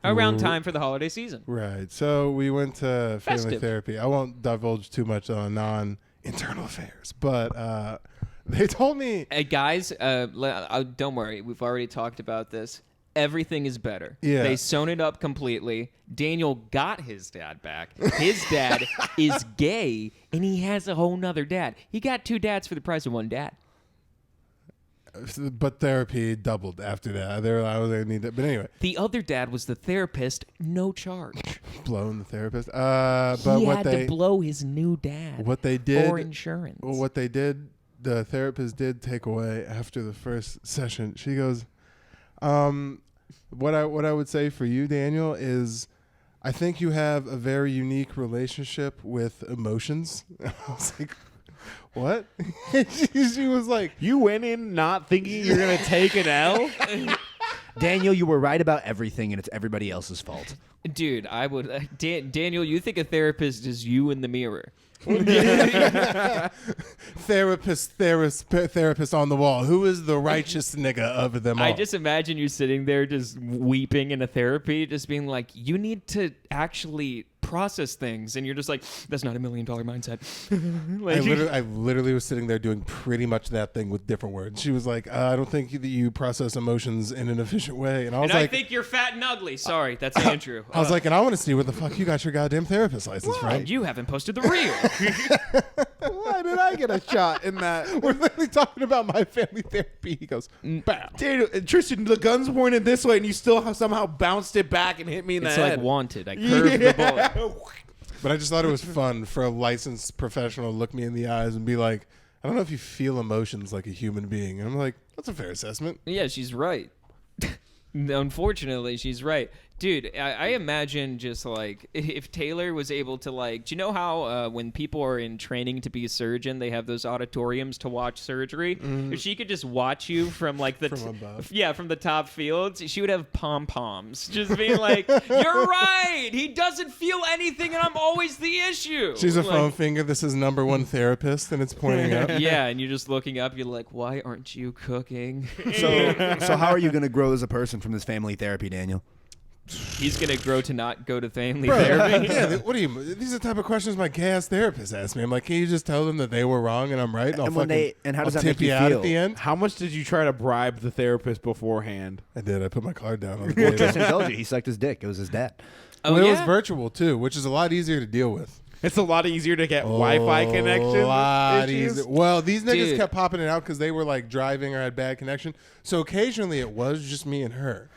Around Ooh. time for the holiday season. Right. So we went to family Festive. therapy. I won't divulge too much on non-internal affairs, but they told me. Hey guys, don't worry. We've already talked about this. Everything is better. Yeah. They sewn it up completely. Daniel got his dad back. His dad is gay, and he has a whole nother dad. He got 2 dads for the price of 1 dad. But therapy doubled after that. I was gonna need that. But anyway, The other dad was the therapist, no charge. blowing the therapist. But He what had they to blow his new dad what they did for insurance. Well, what they did, the therapist did take away after the first session. She goes, what I would say for you, Daniel, is I think you have a very unique relationship with emotions. I was like, what? she was like, You went in not thinking you're gonna take an L. Daniel, you were right about everything, and it's everybody else's fault. Dude, I would. Daniel, you think a therapist is you in the mirror? therapist on the wall. Who is the righteous nigga of them all? I just imagine you sitting there just weeping in a therapy, just being like, you need to actually process things. And you're just like, that's not $1 million mindset. I literally was sitting there doing pretty much that thing with different words. She was like, I don't think that you process emotions in an efficient way. And I was And I like, think you're fat and ugly. Sorry, that's Andrew. I was like, and I want to see where the fuck you got your goddamn therapist license from. you haven't posted the reel. Why did I get a shot in that? We're literally talking about my family therapy. He goes, bow. Dude, Tristan, the gun's pointed this way, and you still somehow bounced it back and hit me in It's the like head. Wanted. I curved the bullet. But I just thought it was fun for a licensed professional to look me in the eyes and be like, I don't know if you feel emotions like a human being. And I'm like, that's a fair assessment. Yeah, she's right. Unfortunately, she's right. Dude, I imagine just like if Taylor was able to like, do you know how when people are in training to be a surgeon, they have those auditoriums to watch surgery? If she could just watch you from like the From above. yeah, from the top fields, she would have pom poms, just being like, "You're right. He doesn't feel anything, and I'm always the issue." She's a Like, phone finger. This is #1 therapist, and it's pointing up. yeah, and you're just looking up. You're like, "Why aren't you cooking?" So how are you going to grow as a person from this family therapy, Daniel? He's gonna grow to not go to family Bro, therapy. yeah, what do you? These are the type of questions my gay-ass therapist asked me. I'm like, can you just tell them that they were wrong and I'm right? And, And when how does I'll that tip make you out feel? at the end? How much did you try to bribe the therapist beforehand? I did. I put my card down on the Well, table. Tristan told you he sucked his dick. It was his dad. Oh, Well, it was yeah? virtual too, which is a lot easier to deal with. It's a lot easier to get Wi-Fi connection A lot issues. easier. Well, these niggas Dude. kept popping it out because they were like driving or had bad connection. So occasionally it was just me and her.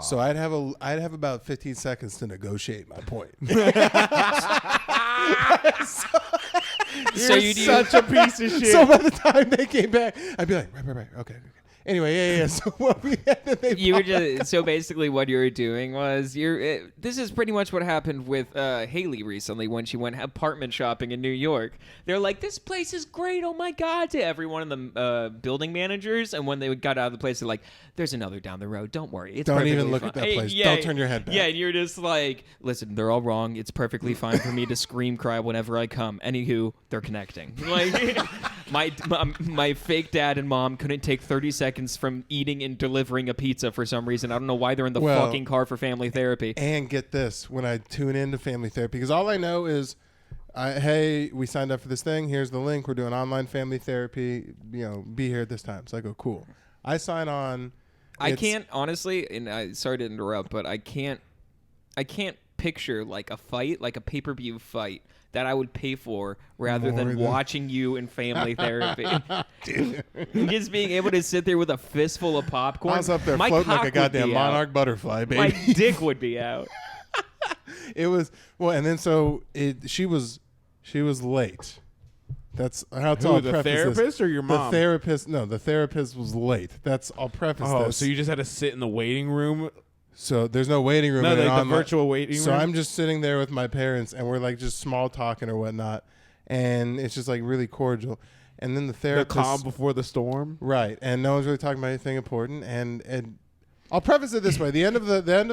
So I'd have about 15 seconds to negotiate my point. So you do. Such a piece of shit. So by the time they came back, I'd be like, right, okay. Anyway, yeah. So what we had, then they You were popped back just so basically what you were doing was this is pretty much what happened with Haley recently when she went apartment shopping in New York. They're like, this place is great, oh my god, to every one of the building managers, and when they got out of the place, they're like, there's another down the road, don't worry, it's Don't even perfectly look fine." at that Hey, place. yeah, Don't turn your head back. Yeah, and you're just like, listen, they're all wrong. It's perfectly fine for me to scream cry whenever I come. Anywho, they're connecting. Like my fake dad and mom couldn't take 30 seconds from eating and delivering a pizza for some reason. I don't know why they're in the Well, fucking car for family therapy. And get this, when I tune into family therapy, because all I know is hey, we signed up for this thing. Here's the link. We're doing online family therapy. Be here at this time. So I go, cool. I sign on. I can't honestly, and I sorry to interrupt, but I can't picture like a fight, like a pay-per-view fight that I would pay for rather than watching you in family therapy. Just being able to sit there with a fistful of popcorn. I was up there my floating like cock a would goddamn be monarch out. butterfly, baby. My dick would be out. It was and then so she was late. That's how Who, I'll the preface this. therapist or your mom? The therapist. No, the therapist was late. I'll preface Oh, this. so you just had to sit in the waiting room? So there's no waiting room. No, in an like the online- virtual waiting room? So I'm just sitting there with my parents, and we're like just small talking or whatnot, and it's just like really cordial. And then the The therapist, calm before the storm? right? And no one's really talking about anything important. And I'll preface it this way: the end of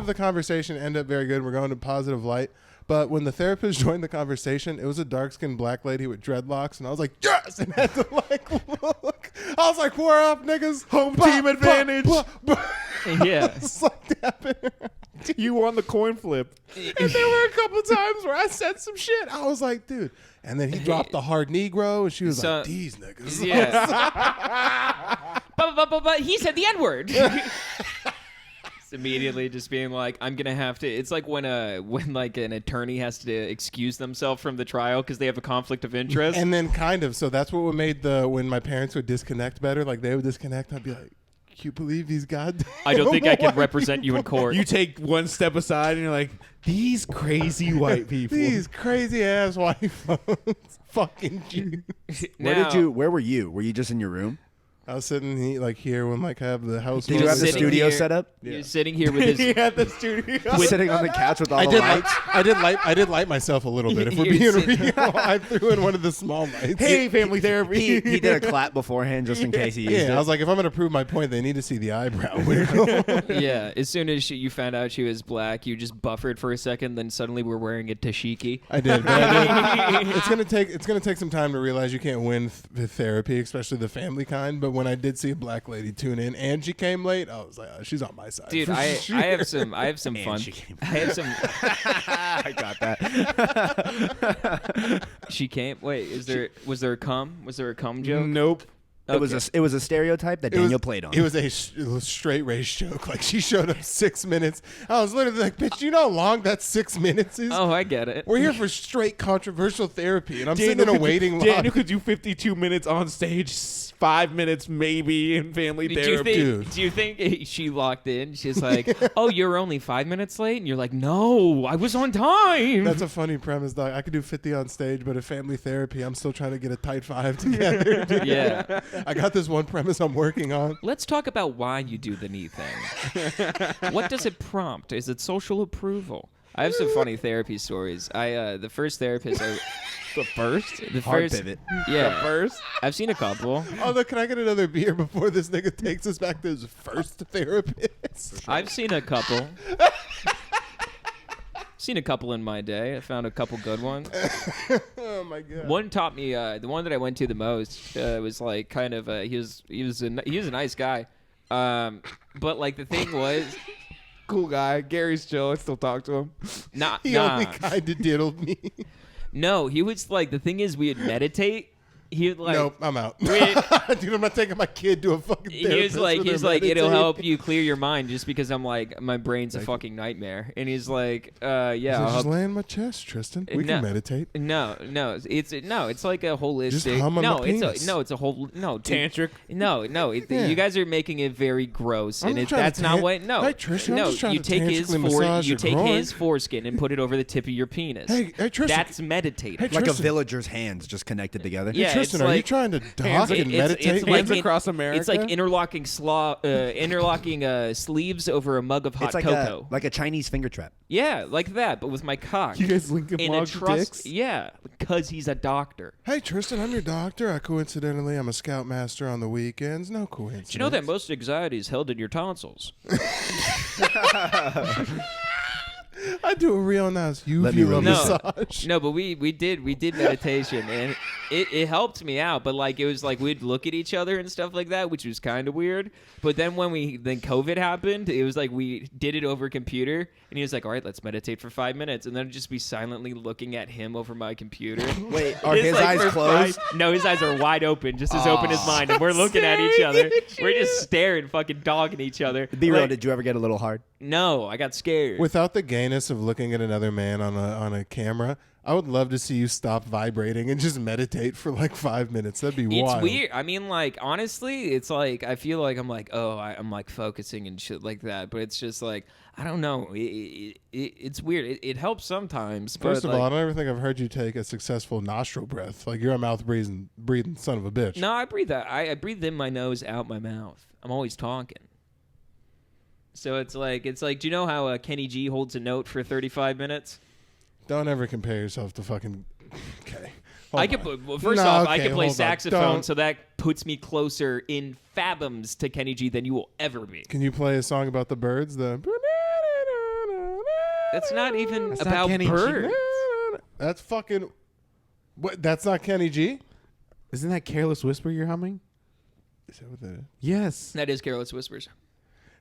the conversation ended up very good. We're going to positive light. But when the therapist joined the conversation, it was a dark-skinned black lady with dreadlocks, and I was like, yes! And had to like look. I was like, we're up, niggas. Home team advantage. Yeah. It's like that. You won the coin flip. And there were a couple times where I said some shit. I was like, dude. And then he dropped the hard Negro, and she was So- like, these niggas. Yeah. but he said the N-word. Immediately just being like, I'm gonna have to. It's like when like an attorney has to excuse themselves from the trial because they have a conflict of interest. And then kind of. So that's what made when my parents would disconnect better. Like they would disconnect. I'd be like, can you believe these goddamn I don't think I can white represent you in court. You take one step aside and you're like, these crazy white people. These crazy ass white folks. Fucking Jews. Where were you? Were you just in your room? I was sitting here when like I have the house. Did you have the Sitting studio here- set up? You're sitting here with his. He had the studio. Sitting on the couch with all I the did lights? I did light myself a little bit. If we're You're being sitting- real, I threw in one of the small lights. Hey, family therapy. He did a clap beforehand just in case he used Yeah, it. I was like, if I'm gonna prove my point, they need to see the eyebrow wiggle. Yeah, as soon as you found out she was black, you just buffered for a second, then suddenly we're wearing a tashiki. I did. But I did. It's gonna take some time to realize you can't win with therapy, especially the family kind. But when I did see a black lady tune in and she came late, I was like, oh, she's on my side. Dude, for I sure. have some fun. she came- I have some. I got that. She came. Wait, was there a cum? Was there a cum joke? Nope. It was a stereotype that Daniel played on. It was a straight race joke. Like she showed up 6 minutes. I was literally like, bitch, you know how long that 6 minutes is? Oh, I get it. We're here for straight controversial therapy, and I'm sitting in a waiting line. Daniel could do 52 minutes on stage, 5 minutes maybe in family Do you therapy. Dude. think she locked in? She's like, "Oh, you're only 5 minutes late," and you're like, "No, I was on time." That's a funny premise, dog. I could do 50 on stage, but at family therapy, I'm still trying to get a tight 5 together. dude. Yeah. I got this one premise I'm working on. Let's talk about why you do the knee thing. What does it prompt? Is it social approval? I have some funny therapy stories. The first therapist. The first? The Hard first. pivot. Yeah. First, I've seen a couple. Although, can I get another beer before this nigga takes us back to his first therapist? I've seen a couple. Seen a couple in my day. I found a couple good ones. Oh my god. One taught me. The one that I went to the most was like kind of. He was a nice guy. But like the thing was, cool guy. Gary's chill. I still talk to him. He only kind of diddled me. No, he was like the thing is we would meditate. He would like. Nope, I'm out. Wait. Dude, I'm not taking my kid to a fucking therapist. He was like, where they're it'll meditating. help you clear your mind just because I'm like, my brain's a fucking nightmare. And he's like, yeah, He's like, I'll just help. lay on my chest, Tristan. We No. can meditate. No, it's like a holistic. Just hum on my penis. It's a whole Tantric. No, Yeah. you guys are making it very gross, I'm and just trying to that's not what. No, Hey, Tristan, I'm no, just trying you to take his tantrically massage you your take groin. his foreskin and put it over the tip of your penis. Hey, Tristan. That's meditating. Hey, Like a Tristan. villager's hands just connected together. Yeah, Tristan, it's are you like- trying to dock and It's meditate? like Hands across America? It's like interlocking sleeves over a mug of hot It's like cocoa. a Chinese finger trap. Yeah, like that, but with my cock. You guys Lincoln in a Logs trust. dicks? Yeah, because he's a doctor. Hey, Tristan, I'm your doctor. Coincidentally, I'm a scoutmaster on the weekends. No coincidence. Do you know that most anxiety is held in your tonsils? I do a real nice Let me uvula release it. massage. No, but we did meditation, and it helped me out. But like it was like we'd look at each other and stuff like that, which was kind of weird. But then when then COVID happened, it was like we did it over computer, and he was like, "All right, let's meditate for 5 minutes," and then I'd just be silently looking at him over my computer. Wait, are It's his like eyes for closed? No, his eyes are wide open, just as open as mine, and we're looking at each other. We're just staring, fucking dogging each other. Be real, Like, did you ever get a little hard? no, I got scared. Without the gayness of looking at another man on a camera, I would love to see you stop vibrating and just meditate for like 5 minutes. That'd be It's wild. weird. I mean, like, honestly, it's like I feel like I'm like, I'm like focusing and shit like that. But it's just like, I don't know. It's weird. It helps sometimes. First but of all, I like, don't ever think I've heard you take a successful nostril breath. Like you're a mouth breathing son of a bitch. no, I breathe that. I breathe in my nose, out my mouth. I'm always talking. So it's like, do you know how Kenny G holds a note for 35 minutes? Don't ever compare yourself to fucking. Okay. I Hold could, on. well, first No, off, I okay, can play hold on. saxophone, Don't. so that puts me closer in fathoms to Kenny G than you will ever be. Can you play a song about the birds? That's not even That's not about Kenny G. birds. That's fucking. What? That's not Kenny G. Isn't that Careless Whisper you're humming? Is that what that is? Yes. That is Careless Whispers.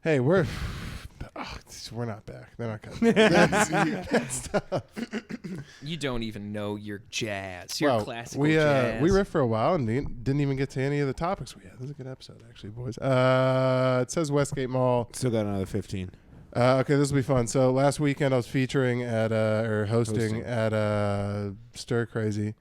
Hey, we're not back. They're not coming. That's tough. You don't even know your jazz. Your Wow, classical we jazz. we riffed for a while and didn't even get to any of the topics we had. This is a good episode, actually, boys. It says Westgate Mall. Still got another 15. Okay, this will be fun. So last weekend I was featuring at or hosting at Stir Crazy,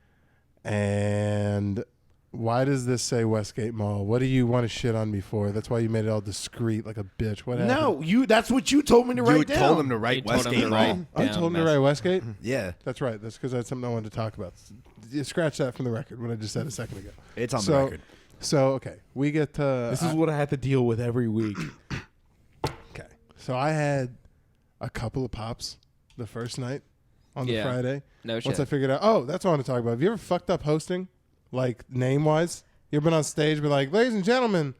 and why does this say Westgate Mall? What do you want to shit on me for? That's why you made it all discreet like a bitch. What happened? No, that's what you told me to write You down. told him to write You told him Westgate to Mall. write. I Down told him to mess. write Westgate. Yeah, That's right. That's because I had something I wanted to talk about. You scratch that from the record. What I just said a second ago. it's on So- the record. So okay, we get to This is what I had to deal with every week. okay. So I had a couple of pops the first night on the Yeah. Friday. No Once shit. I figured out, oh, that's what I want to talk about. Have you ever fucked up hosting, like name wise? You ever been on stage, be like, ladies and gentlemen,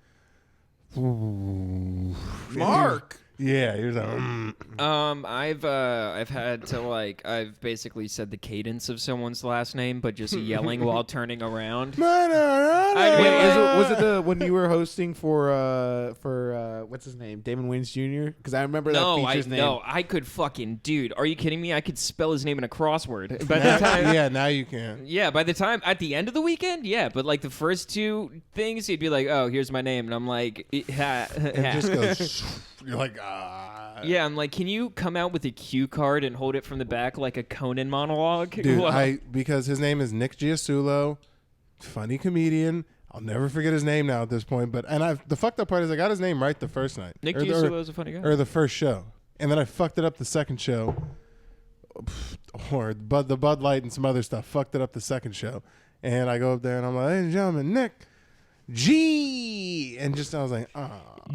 Mark. Yeah, you're like, I've had to like I've basically said the cadence of someone's last name, but just yelling while turning around. Wait, was it the when you were hosting for what's his name, Damon Wayans Jr.? Because I remember that feature's name. I could fucking dude. Are you kidding me? I could spell his name in a crossword. By the time, yeah, now you can. yeah, by the time at the end of the weekend, yeah. But like the first two things, he'd be like, "Oh, here's my name," and I'm like, It just goes. You're like, ah. Yeah, I'm like, can you come out with a cue card and hold it from the back like a Conan monologue? Dude, Well, because his name is Nick Giasulo, funny comedian. I'll never forget his name now at this point. But the fucked up part is I got his name right the first night. Nick Or the- Giasulo's a funny guy. or the first show, and then I fucked it up the second show. Or the Bud Light and some other stuff fucked it up the second show, and I go up there and I'm like, ladies and gentlemen, Nick G, and just I was like,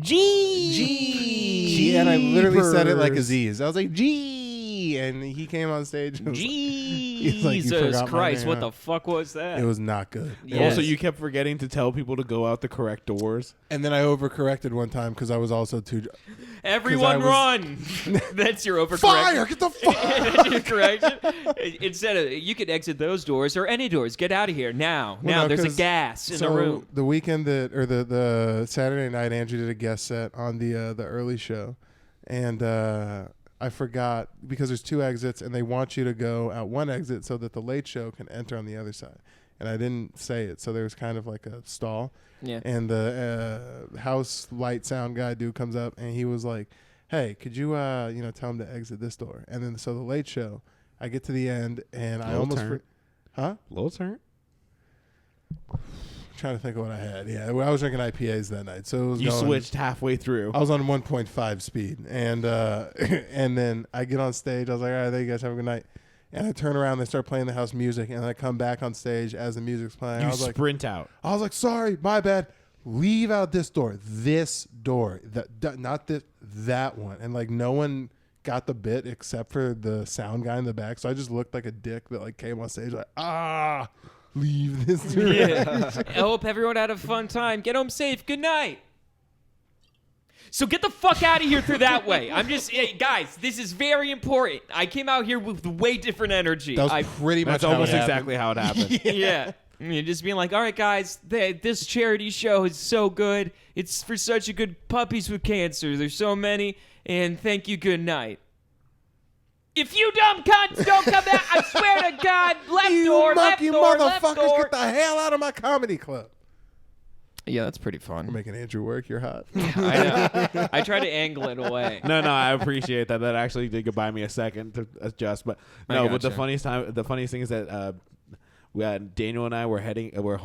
G, and I literally said it like a Z's. I was like G, and he came on stage. And was like- he's like, "You Jesus forgot my Christ, name, what huh?" the fuck was that? It was not good. Yeah. Also, you kept forgetting to tell people to go out the correct doors. And then I overcorrected one time because I was also too. Everyone was- run! That's your overcorrection. Fire! Get the fire! That's your correction. Instead of you could exit those doors or any doors. Get out of here now. Well, Now no, there's a 'cause- gas in so the room. the weekend the Saturday night, Andrew did a guest set on the early show, and I forgot because there's two exits and they want you to go out one exit so that the late show can enter on the other side, and I didn't say it, so there was kind of like a stall, Yeah. and the house light sound guy dude comes up and he was like, "Hey, could you tell him to exit this door?" And then so the late show, I get to the end and I Little almost turn. huh. Little turn. Trying to think of what I had. Yeah, I was drinking IPAs that night, so it was You going, switched halfway through. I was on 1.5 speed, and and then I get on stage. I was like, all right, there you guys have a good night. And I turn around, they start playing the house music, and I come back on stage as the music's playing. You I was like, sprint out. sorry, my bad. Leave out this door, not this, that one. And like no one got the bit except for the sound guy in the back. So I just looked like a dick that like came on stage like, leave this door. Yeah. I hope everyone had a fun time. Get home safe. Good night. So get the fuck out of here through that way. I'm just, hey, guys, this is very important. I came out here with way different energy. That was pretty much That's how almost it happened. exactly how it happened. Yeah. You're just being like, all right, guys, this charity show is so good. It's for such a good puppies with cancer. There's so many. And thank you. Good night. If you dumb cunts don't come back, I swear to God, left You door, left monkey door, left motherfuckers, door. get the hell out of my comedy club. Yeah, that's pretty We're fun. making Andrew work. You're hot. I know. I try to angle it away. No, I appreciate that. That actually did buy me a second to adjust. But no, but the gotcha. funniest thing is that we had Daniel and I were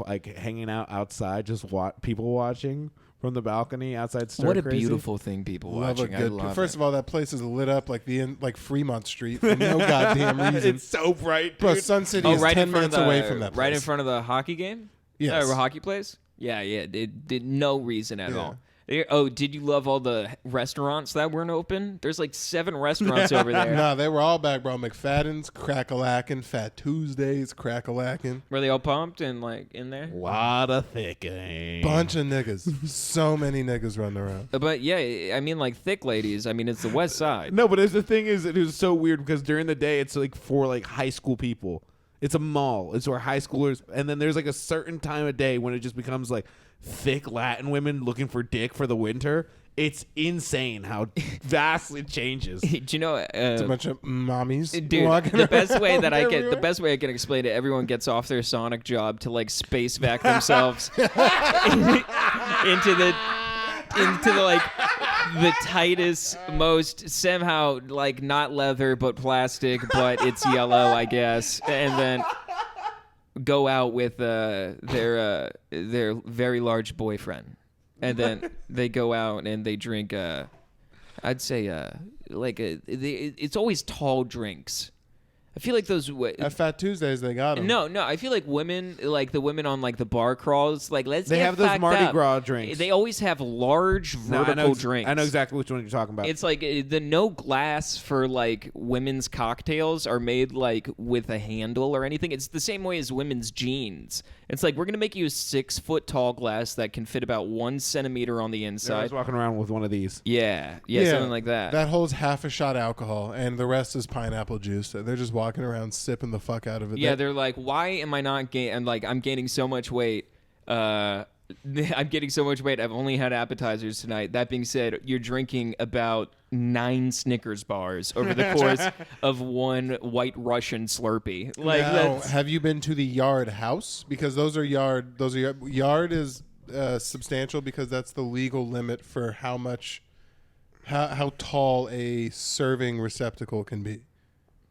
like hanging out outside, just people watching from the balcony outside. Stir What a Crazy. beautiful thing, people Love a watching. I good. love First it. of all, that place is lit up like Fremont Street for no goddamn reason. It's so bright, Bro, dude. Sun City Oh, is right 10 in front of minutes the away from that place. right in front of the hockey game. Yes. Or hockey place. Yeah. It did no reason at Yeah. all. Oh, did you love all the restaurants that weren't open? There's like 7 restaurants over there. Nah, they were all back, bro. McFadden's, Crack-a-lackin', Fat Tuesdays, Crack-a-lackin'. Were they all pumped and like in there? What a thickening. Bunch of niggas. So many niggas running around. But yeah, I mean, like thick ladies. I mean, it's the West Side. No, but the thing is, it was so weird because during the day it's like for like high school people. It's a mall. It's where high schoolers, and then there's like a certain time of day when it just becomes like thick Latin women looking for dick for the winter. It's insane how vastly it changes. Do you know? It's a bunch of mommies. Dude, walking the best around way that I everywhere. the best way I can explain it, everyone gets off their Sonic job to like space vac themselves into the like the tightest, most somehow like not leather but plastic, but it's yellow, I guess, and then go out with their very large boyfriend, and then they go out and they drink. I'd say it's always tall drinks. I feel like those. At Fat Tuesdays, they got them. No, I feel like women, like the women on like the bar crawls, like let's They get have those fucked Mardi up. Gras drinks. They always have large No, vertical drinks. I know exactly which one you're talking about. It's like the no glass for like women's cocktails are made like with a handle or anything. It's the same way as women's jeans. It's like we're gonna make you a 6 foot tall glass that can fit about 1 centimeter on the I inside. was walking around with one of these. Yeah, something like that. That holds half a shot alcohol, and the rest is pineapple juice. They're just walking around sipping the fuck out of it. Yeah, they're like, why am I not gaining? And like, I'm gaining so much weight. I'm getting so much weight. I've only had appetizers tonight. That being said, you're drinking about 9 Snickers bars over the course of one White Russian Slurpee. Like, now, that's, have you been to the Yard House? Because those are yard. Yard is substantial because that's the legal limit for how how tall a serving receptacle can be.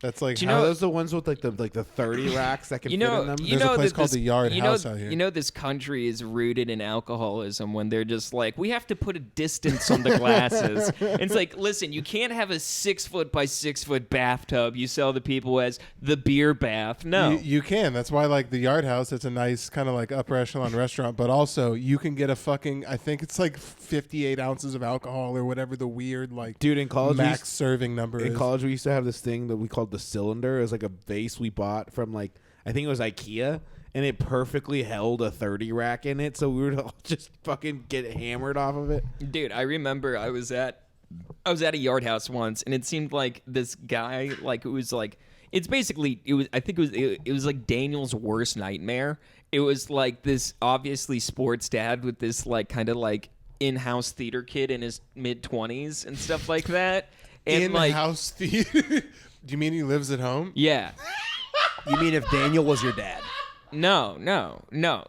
That's like Do you Are know- those the ones with like the 30 racks that can you fit know, in them? you There's a know place that called this, the Yard you House know, out here. You know, this country is rooted in alcoholism when they're just like, we have to put a distance on the glasses. It's like, listen, you can't have a 6 foot by 6 foot bathtub you sell the people as the beer bath. No. You can. That's why, like, the Yard House, it's a nice kind of like upper echelon restaurant, but also you can get a fucking, I think it's like 58 ounces of alcohol or whatever the weird, like, Dude, in college, we max used- serving number in is. college we used to have this thing that we called the cylinder. It was like a vase we bought from like I think it was IKEA, and it perfectly held a 30 rack in it, so we would all just fucking get hammered off of it. Dude, I remember I was at a yard house once, and it seemed like this guy, like, it was like, it's basically, it was like Daniel's worst nightmare. It was like this obviously sports dad with this like kind of like in-house theater kid in his mid-20s and stuff like that. And like, In-house theater. Do you mean he lives at home? yeah. You mean if Daniel was your dad? No.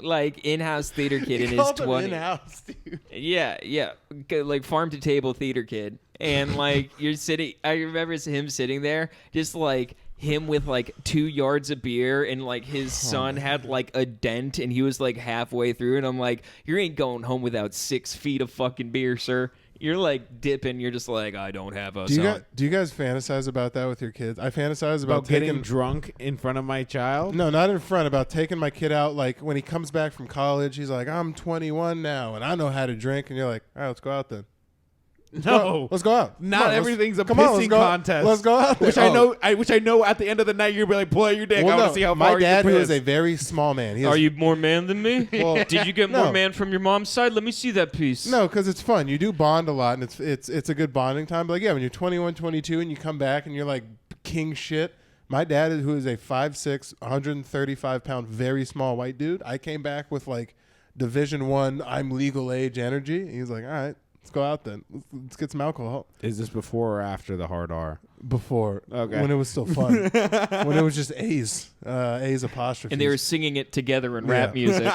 Like in-house theater kid in his Called him 20s. in-house, dude. Yeah. Like farm to table theater kid. And like you're sitting, I remember him sitting there, just like him with like 2 yards of beer, and like his son had like a dent and he was like halfway through. And I'm like, you ain't going home without 6 feet of fucking beer, sir. You're like dipping. You're just like, I don't have a son. Do you guys fantasize about that with your kids? I fantasize About about getting taking drunk in front of my child. No, not in front. About taking my kid out. Like when he comes back from college, he's like, "I'm 21 now, and I know how to drink." And you're like, "All right, let's go out then." No. Let's go out. Not Come on, let's- everything's a come on, let's pissing go- contest. Let's go out there. Which I know at the end of the night you're gonna be like, pull out your dick. I want to see how my far dad, you who can is a piss. very small man. He Are has- you more man than me? Well, Did you get no. more man from your mom's side? Let me see that piece. No, because it's fun. You do bond a lot, and it's a good bonding time. But like, yeah, when you're 21, 22, and you come back and you're like king shit. My dad, who is a 5'6", 135-pound, very small white dude, I came back with like Division I, I'm legal age energy. He's like, all right, let's go out then. Let's get some alcohol. Is this before or after the hard R? Before, Okay. when it was still fun, when it was just A's apostrophes. And they were singing it together in rap music.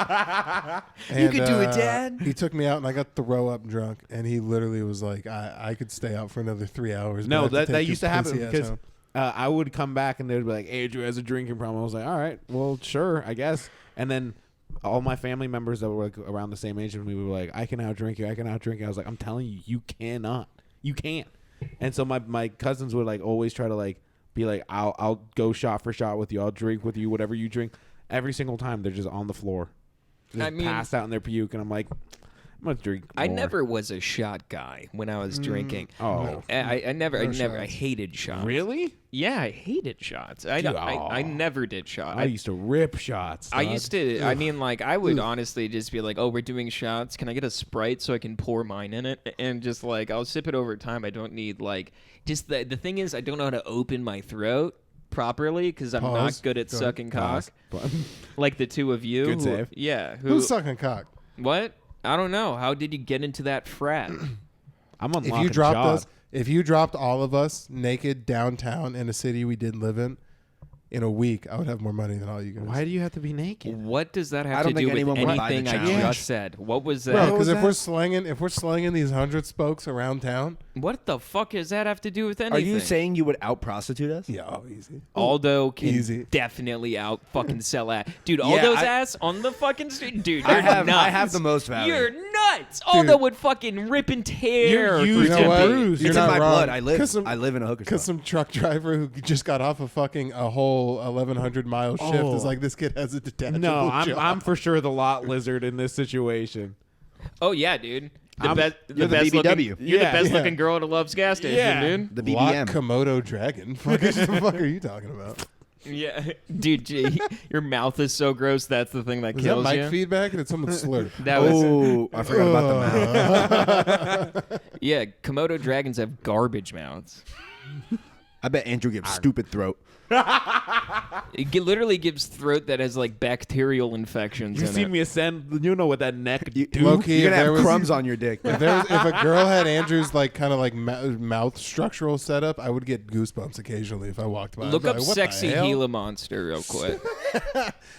And, could do it, Dad. He took me out, and I got throw up drunk, and he literally was like, I could stay out for another 3 hours. No, but I have to that take used your to happen pussy ass because home." I would come back and they'd be like, Andrew has a drinking problem. I was like, all right, well, sure, I guess. And then all my family members that were like around the same age as me were like, I can outdrink you. I can outdrink you. I was like, I'm telling you, you cannot. You can't. And so my cousins would like always try to like be like, I'll go shot for shot with you. I'll drink with you, whatever you drink. Every single time they're just on the floor, just I mean- passed out in their puke. And I'm like, I'm gonna drink I more. never was a shot guy when I was drinking. Oh, I never, I shots. hated shots. really? Yeah, I hated shots. I Dude, I never did shots. I used to rip shots. I dog. used to. I mean, like, I would honestly just be like, "Oh, we're doing shots. Can I get a Sprite so I can pour mine in it?" And just like, I'll sip it over time. I don't need like. Just the thing is, I don't know how to open my throat properly because I'm Pause. not good at Go sucking cock. Pause. Like the two of you. Good who- save. Yeah. Who's sucking cock? What? I don't know. How did you get into that frat? I'm If unlocking you dropped jaws. us, if you dropped all of us naked downtown in a city we didn't live in a week, I would have more money than all you guys. Why do you have to be naked? What does that I have don't to do think with anyone would buy the anything I challenge. just said? What was that? Bro, What was because that? if we're slinging these 100 spokes around town, What the fuck does that have to do with anything? Are you saying you would out prostitute us? yeah, oh, easy. Aldo can Easy. definitely out fucking sell ass. Dude, Yeah, Aldo's I- ass on the fucking street. Dude, I you're have nuts. the most value. You're nuts. Aldo would fucking rip and tear. You're for used You know to what? bruise. You're It's in not my wrong. blood. I live 'Cause some- I live in a hooker Because shop. some truck driver who just got off a fucking a whole 1,100-mile shift is like, this kid has a detachable No, jaw. I'm for sure the lot lizard in this situation. Oh yeah, dude. The I'm- best, you're the best BBW. looking, you're Yeah. the best Yeah. looking girl at a Love's gas station, Yeah. dude. The Lot BBM. Komodo dragon. What the fuck are you talking about? Yeah, dude, your mouth is so gross. That's the thing that Was that kills mic you. feedback? Or did someone slurp? That was Oh, I forgot about the mouth. yeah. Komodo dragons have garbage mouths. I bet Andrew gives stupid throat. Literally gives throat that has like bacterial infections. You've in seen it. me ascend. You know what that neck do. Low-key, You're if gonna there have was- crumbs on your dick. If a girl had Andrew's like kind of like mouth structural setup, I would get goosebumps occasionally if I walked by. Look I'd up be like, what the sexy hell? Gila monster real quick.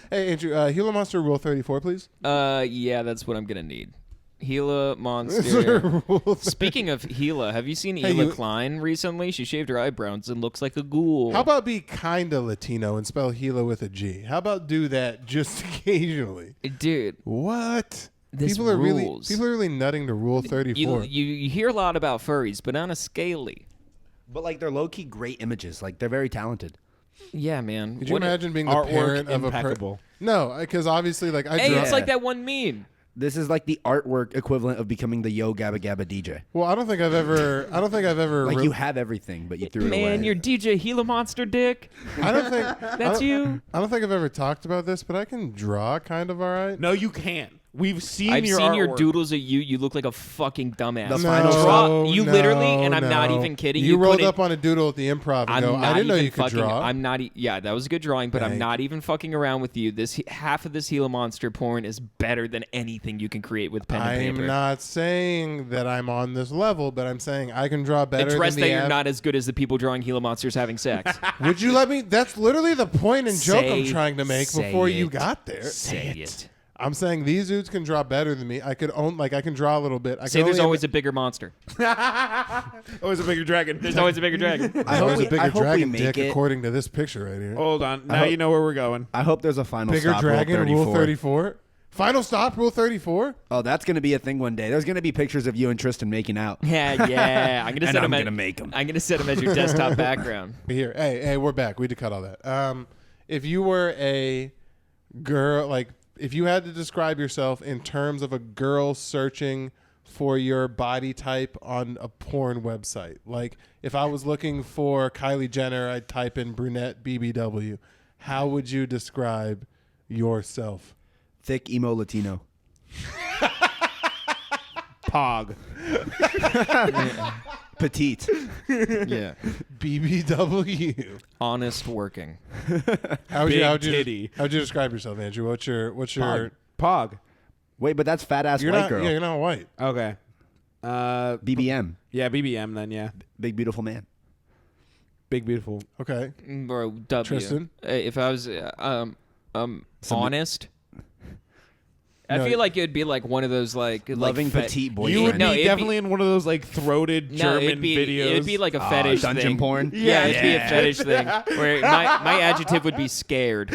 Hey Andrew, Gila Monster Rule 34, please. Yeah, that's what I'm gonna need. Gila monster. Rule Speaking of Gila, have you seen Hey, Gila you- Klein recently? She shaved her eyebrows and looks like a ghoul. How about be kinda Latino and spell Gila with a G? How about do that just occasionally? dude? What? This people are rules. really nutting to Rule 34. You hear a lot about furries, but on a scaly. But like they're low key great images. Like they're very talented. Yeah, man. Could you What- imagine being the Artwork parent of a impeccable. No, because obviously, like I Hey, draw. it's like that one meme. This is like the artwork equivalent of becoming the Yo Gabba Gabba DJ. Well, I don't think I've ever. Like re- you have everything, but you threw it away. Man, you're DJ Gila Monster Dick. I don't think That's you. I don't think I've ever talked about this, but I can draw kind of all right. No, you can't. We've seen I've your seen your artwork. doodles of you. You look like a fucking dumbass. The final Draw- you no, literally, and I'm not no. even kidding. You rolled couldn't- up on a doodle at the improv and I'm go, not I didn't know even you could fucking, draw. I'm not. Yeah, that was a good drawing, but I'm Thank- not even fucking around with you. This half of this Gila Monster porn is better than anything you can create with pen and paper. I'm not saying that I'm on this level, but I'm saying I can draw better Address than that the you're av- not as good as the people drawing Gila Monsters having sex. Would you let me? That's literally the point and joke I'm Say- trying to make say before you it. got there. Say it. I'm saying these dudes can draw better than me. I could I can draw a little bit. I Say can there's only always a bigger monster. Always a bigger dragon. There's always a bigger dragon. I there's hope always we, a bigger I hope we dragon make dick it. according to this picture right here. Hold on. Now hope- you know where we're going. I hope there's a final Bigger stop. dragon Rule Rule 34. Final stop Rule 34. Oh, that's gonna be a thing one day. There's gonna be pictures of you and Tristan making out. Yeah. I'm gonna And set I'm him. gonna make 'em. I'm gonna set him as your desktop background. Here, hey, we're back. We had to cut all that. If you were a girl, like if you had to describe yourself in terms of a girl searching for your body type on a porn website? Like, if I was looking for Kylie Jenner, I'd type in brunette BBW. How would you describe yourself? Thick emo Latino. Pog. Petite. Yeah. BBW. Honest working. How would Big you titty. how'd you describe yourself, Andrew? What's your Pog. Wait, but that's fat ass you're white not girl. yeah, you're not white. Okay. BBM. Yeah, BBM then, yeah. Big beautiful man. Big beautiful. Okay. Bro, W. Tristan? If I was honest, I No, feel like it would be like one of those like Loving like petite boyfriend. You would No, be it'd be- definitely in one of those like throated German it'd be, videos. It'd be like a fetish dungeon thing. porn? Yeah, it'd be a Yeah. fetish thing where my adjective would be scared.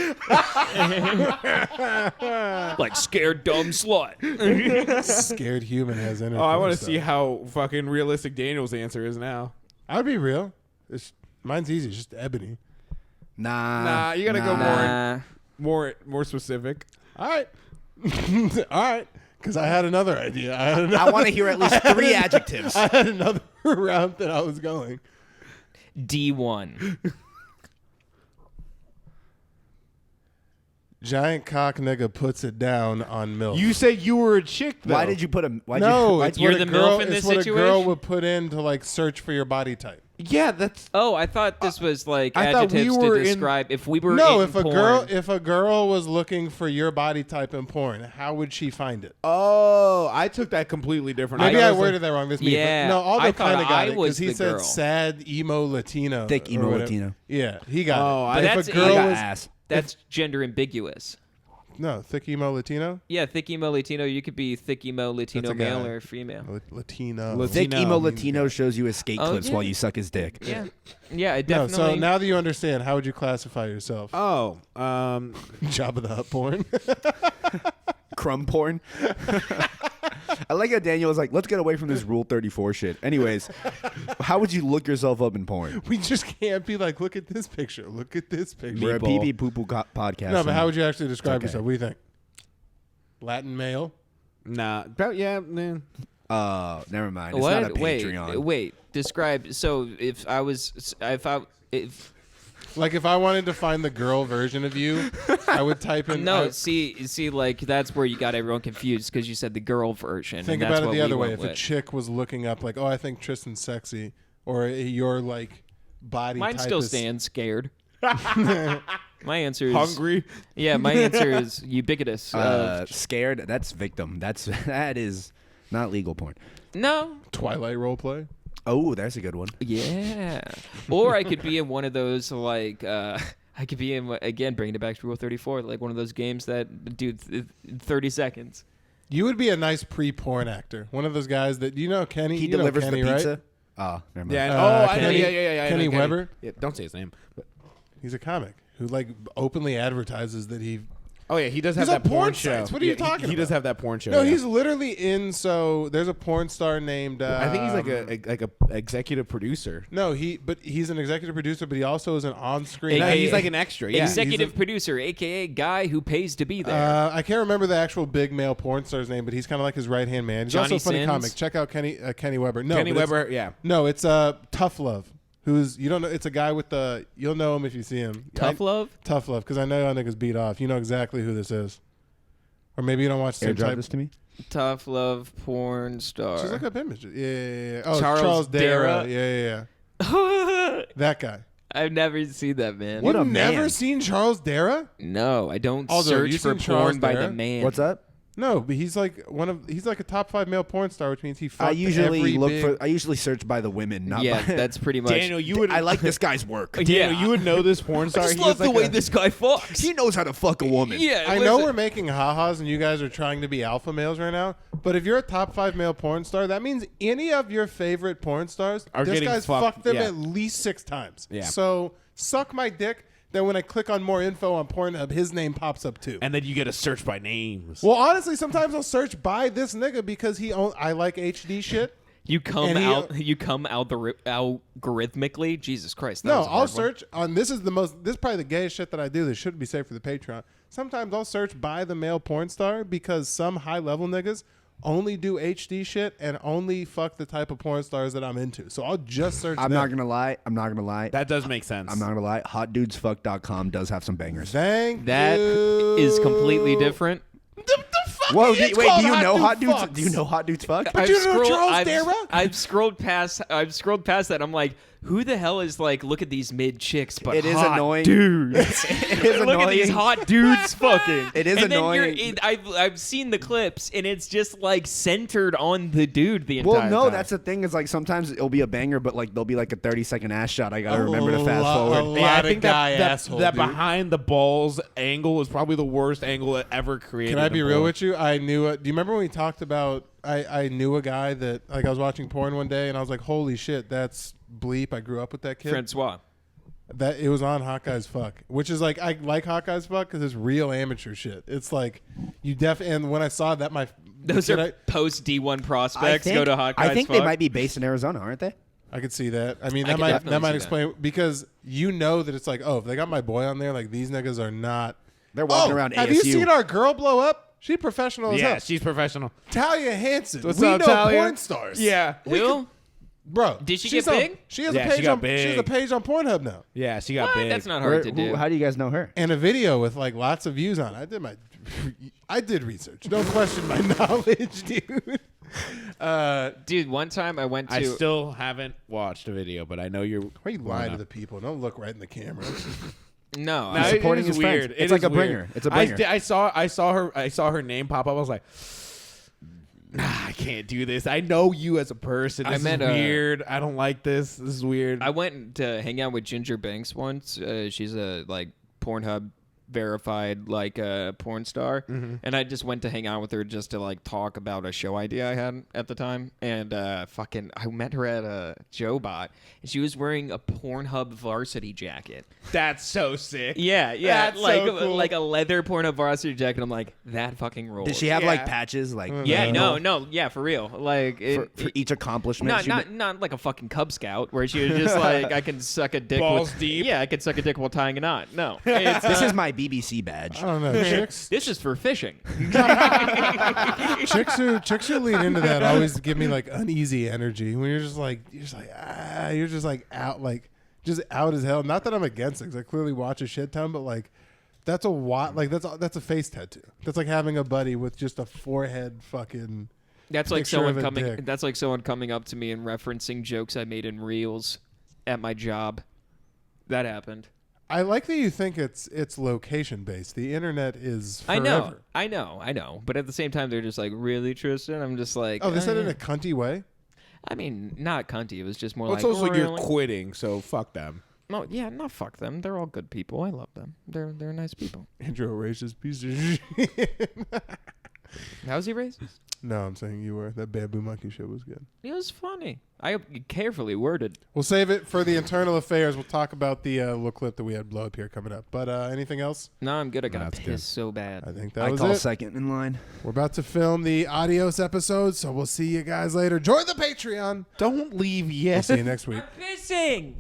Like scared dumb slut. Scared human has intercourse. I want to see though. how fucking realistic Daniel's answer is now. I'd be real. Mine's easy. It's just ebony. Nah. You gotta go Nah. more specific. All right. All right. Because I had another idea. I want to hear at least 3 adjectives. I had another route that I was going. D1. Giant cock nigga puts it down on milk. You said you were a chick, though. Why did you put a? Why'd no, you, it's You're what a the girl. MILF in It's this what a girl situation? would put in to like search for your body type. Yeah, that's. Oh, I thought this was like I thought we adjectives were to in- describe if we were No, in if a porn. girl was looking for your body type in porn, how would she find it? Oh, I took that completely different. Maybe thought I it was worded that wrong. This me. Yeah, But no, Aldo I thought kind of got I it was because he the said girl. sad emo Latino, Thick or emo whatever. Latino. Yeah, he got Oh, it. I- But That's- if a You girl got was ass. That's gender ambiguous. no thick emo Latino, Yeah, thick emo Latino. You could be thick emo Latino That's a male guy. or female. Latino. Thick Latino. emo Latino shows you his skate Oh, clips yeah. while you suck his dick. Yeah, yeah, it No, definitely. so now that you understand, how would you classify yourself? Oh, Jabba the Hutt porn. Crumb porn. I like how Daniel was like, let's get away from this Rule 34 shit. Anyways, how would you look yourself up in porn? We just can't be like, look at this picture. Look at this picture. We're a Meatball. pee pee poo poo podcast. No, but how would you actually describe okay. yourself? What do you think? Latin male? nah. Yeah, man. Never mind. It's not a what? Patreon. Wait. Describe. So if Like if I wanted to find the girl version of you, I would type in. no, I- see, like that's where you got everyone confused because you said the girl version. think and that's about it what the we other way. went If a with. chick was looking up, like, oh, I think Tristan's sexy, or your like body Mine type still is stands scared. My answer is Hungry. Yeah, my answer is ubiquitous. Scared. That's victim. That is not legal porn. No. Twilight roleplay. Oh, that's a good one. Yeah. Or I could be in one of those like I could be in again bringing it back to Rule 34, like one of those games that do 30 seconds. You would be a nice pre-porn actor. One of those guys that you know Kenny. He you know delivers Kenny, the pizza. right? Oh, never mind. Yeah. I know. Kenny- Yeah. I know Kenny Weber? Yeah, don't say his name. But, He's a comic who like openly advertises that he. oh yeah, he does have He's that on porn porn show. sites. What are you Yeah, talking He does about? have that porn show. No, yeah. he's literally in. So there's a porn star named. I think he's like a executive producer. No, he's an executive producer, but he also is an on-screen. No, AKA he's like an extra. Yeah. Executive producer, aka guy who pays to be there. I can't remember the actual big male porn star's name, but he's kind of like his right hand man. He's Johnny also a funny Sins? comic. Check out Kenny Weber. No, Kenny but it's- Weber. Yeah. No, it's Tough Love. Who's you don't know? It's a guy with the. You'll know him if you see him. Tough Love. Tough Love, because I know y'all niggas beat off. You know exactly who this is, or maybe you don't watch the same Airdrop type. this to me. Tough Love porn star. Just look up images. Yeah. Oh, Charles Charles Dara. Dara? Yeah. That guy. I've never seen that man. What You've a never man. seen Charles Dara? No, I don't Aldo, search you for seen Charles porn by Dara? the man. What's up? No, but he's like he's like a top 5 male porn star, which means he fucked I usually every look big- for. I usually search by the women, not Yeah, by. that's pretty much. Daniel, you would. I like this guy's work. Daniel, Yeah. you would know this porn star. I just He love was the like way this guy fucks. He knows how to fuck a woman. Yeah, I know listen. we're making ha-has and you guys are trying to be alpha males right now, but if you're a top 5 male porn star, that means any of your favorite porn stars, Are this getting guy's fucked, fucked them yeah. at least 6 times. Yeah. So suck my dick. Then when I click on more info on Pornhub, his name pops up too. And then you get a search by names. Well, honestly, sometimes I'll search by this nigga because I like HD shit. You come And he- out. You come out algorithmically. Jesus Christ. That No, was a I'll hard one. search on this is probably the gayest shit that I do that shouldn't be safe for the Patreon. Sometimes I'll search by the male porn star because some high level niggas only do HD shit and only fuck the type of porn stars that I'm into. So I'll just search. I'm them. not gonna lie. That does make sense. I'm not gonna lie. HotDudesFuck.com does have some bangers. Thank That you. is completely different. The fuck Whoa, it's wait. called Do you know Hot Dudes? Fucks. Do you know Hot Dudes Fuck? But you know Charles Dara? I've scrolled past that. I'm like, who the hell is like, look at these mid chicks, but It is hot annoying. dudes. It is Look at these annoying. hot dudes fucking. It is and annoying. Then I've seen the clips, and it's just like centered on the dude the entire Well, no, time. that's the thing. Is like sometimes it'll be a banger, but like there'll be like a 30-second ass shot. I gotta A remember to fast lot- forward. a Yeah, I lot think of guy that asshole, that dude. behind the balls angle is probably the worst angle ever created. Can I in be porn. real with you? I knew it. Do you remember when we talked about? I knew a guy that like I was watching porn one day and I was like, holy shit, that's Bleep. I grew up with that kid. Francois. That it was on Hot Guys Fuck, which is like I like Hot Guys Fuck because it's real amateur shit. It's like you and when I saw that Those are post D1 prospects. Go to Hot Guys I think Fuck. they might be based in Arizona, aren't they? I could see that. I mean, I that could might definitely see explain because you know that it's like, oh, if they got my boy on there, like these niggas are not. They're walking around Have ASU. you seen our girl blow up? She professional as Yeah, hell. she's professional. Talia Hansen. What's we up, know Talia? porn stars. Yeah, Who? Bro, Did she she's get on- big? She has Yeah, a she page got on. She has a big. page on Pornhub now, yeah, she got What? big. That's not hard to do. How do you guys know her? and a video with like lots of views on it. I did research. Don't question my knowledge, dude. Dude, one time I went to. I still haven't watched a video, but I know you're. Why you lie to the people? Don't look right in the camera. No, No, I- it supporting is his friends. weird. It's It like is a weird. bringer. It's a bringer. I saw her name pop up. I was like, nah, I can't do this. I know you as a person. I This met, is weird. I don't like this. This is weird. I went to hang out with Ginger Banks once. She's a like Pornhub verified like porn star, and I just went to hang out with her just to like talk about a show idea I had at the time. And I met her at a JoBot, and she was wearing a Pornhub varsity jacket. That's so sick. Yeah, That's like so cool. like a leather Pornhub varsity jacket. I'm like, that fucking rules. Did she have Yeah. like patches? Like Yeah, no, no, yeah, for real. Like for each accomplishment. not like a fucking Cub Scout where she was just like, I can suck a dick Balls with, deep. Yeah, I can suck a dick while tying a knot. No, it's, This is my BBC badge. I don't know. Chicks this is for fishing. chicks who lean into that always give me like uneasy energy when you're just like out just out as hell. Not that I'm against it, 'cause I clearly watch a shit ton, but like that's a face tattoo. That's like having a buddy with just a forehead fucking. That's like Picture of a dick. That's like someone coming up to me and referencing jokes I made in reels at my job. That happened. I like that you think it's location based. The internet is forever. I know. But at the same time, they're just like, really, Tristan? I'm just like, Oh, they said it in yeah. a cunty way. I mean, not cunty. It was just more Well, like, it's also you're really? quitting, so fuck them. No, yeah, no, fuck them. They're all good people. I love them. They're nice people. Andrew, a racist piece of shit. How's he racist? No, I'm saying you were. That bamboo monkey shit was good. It was funny. I carefully worded. We'll save it for the internal affairs. We'll talk about the little clip that we had blow up here coming up. But anything else? No, I'm good. I got That's to good. piss so bad. I think that I was call it. second in line. We're about to film the adios episode, so we'll see you guys later. Join the Patreon. Don't leave We'll yet. see you next week. Pissing.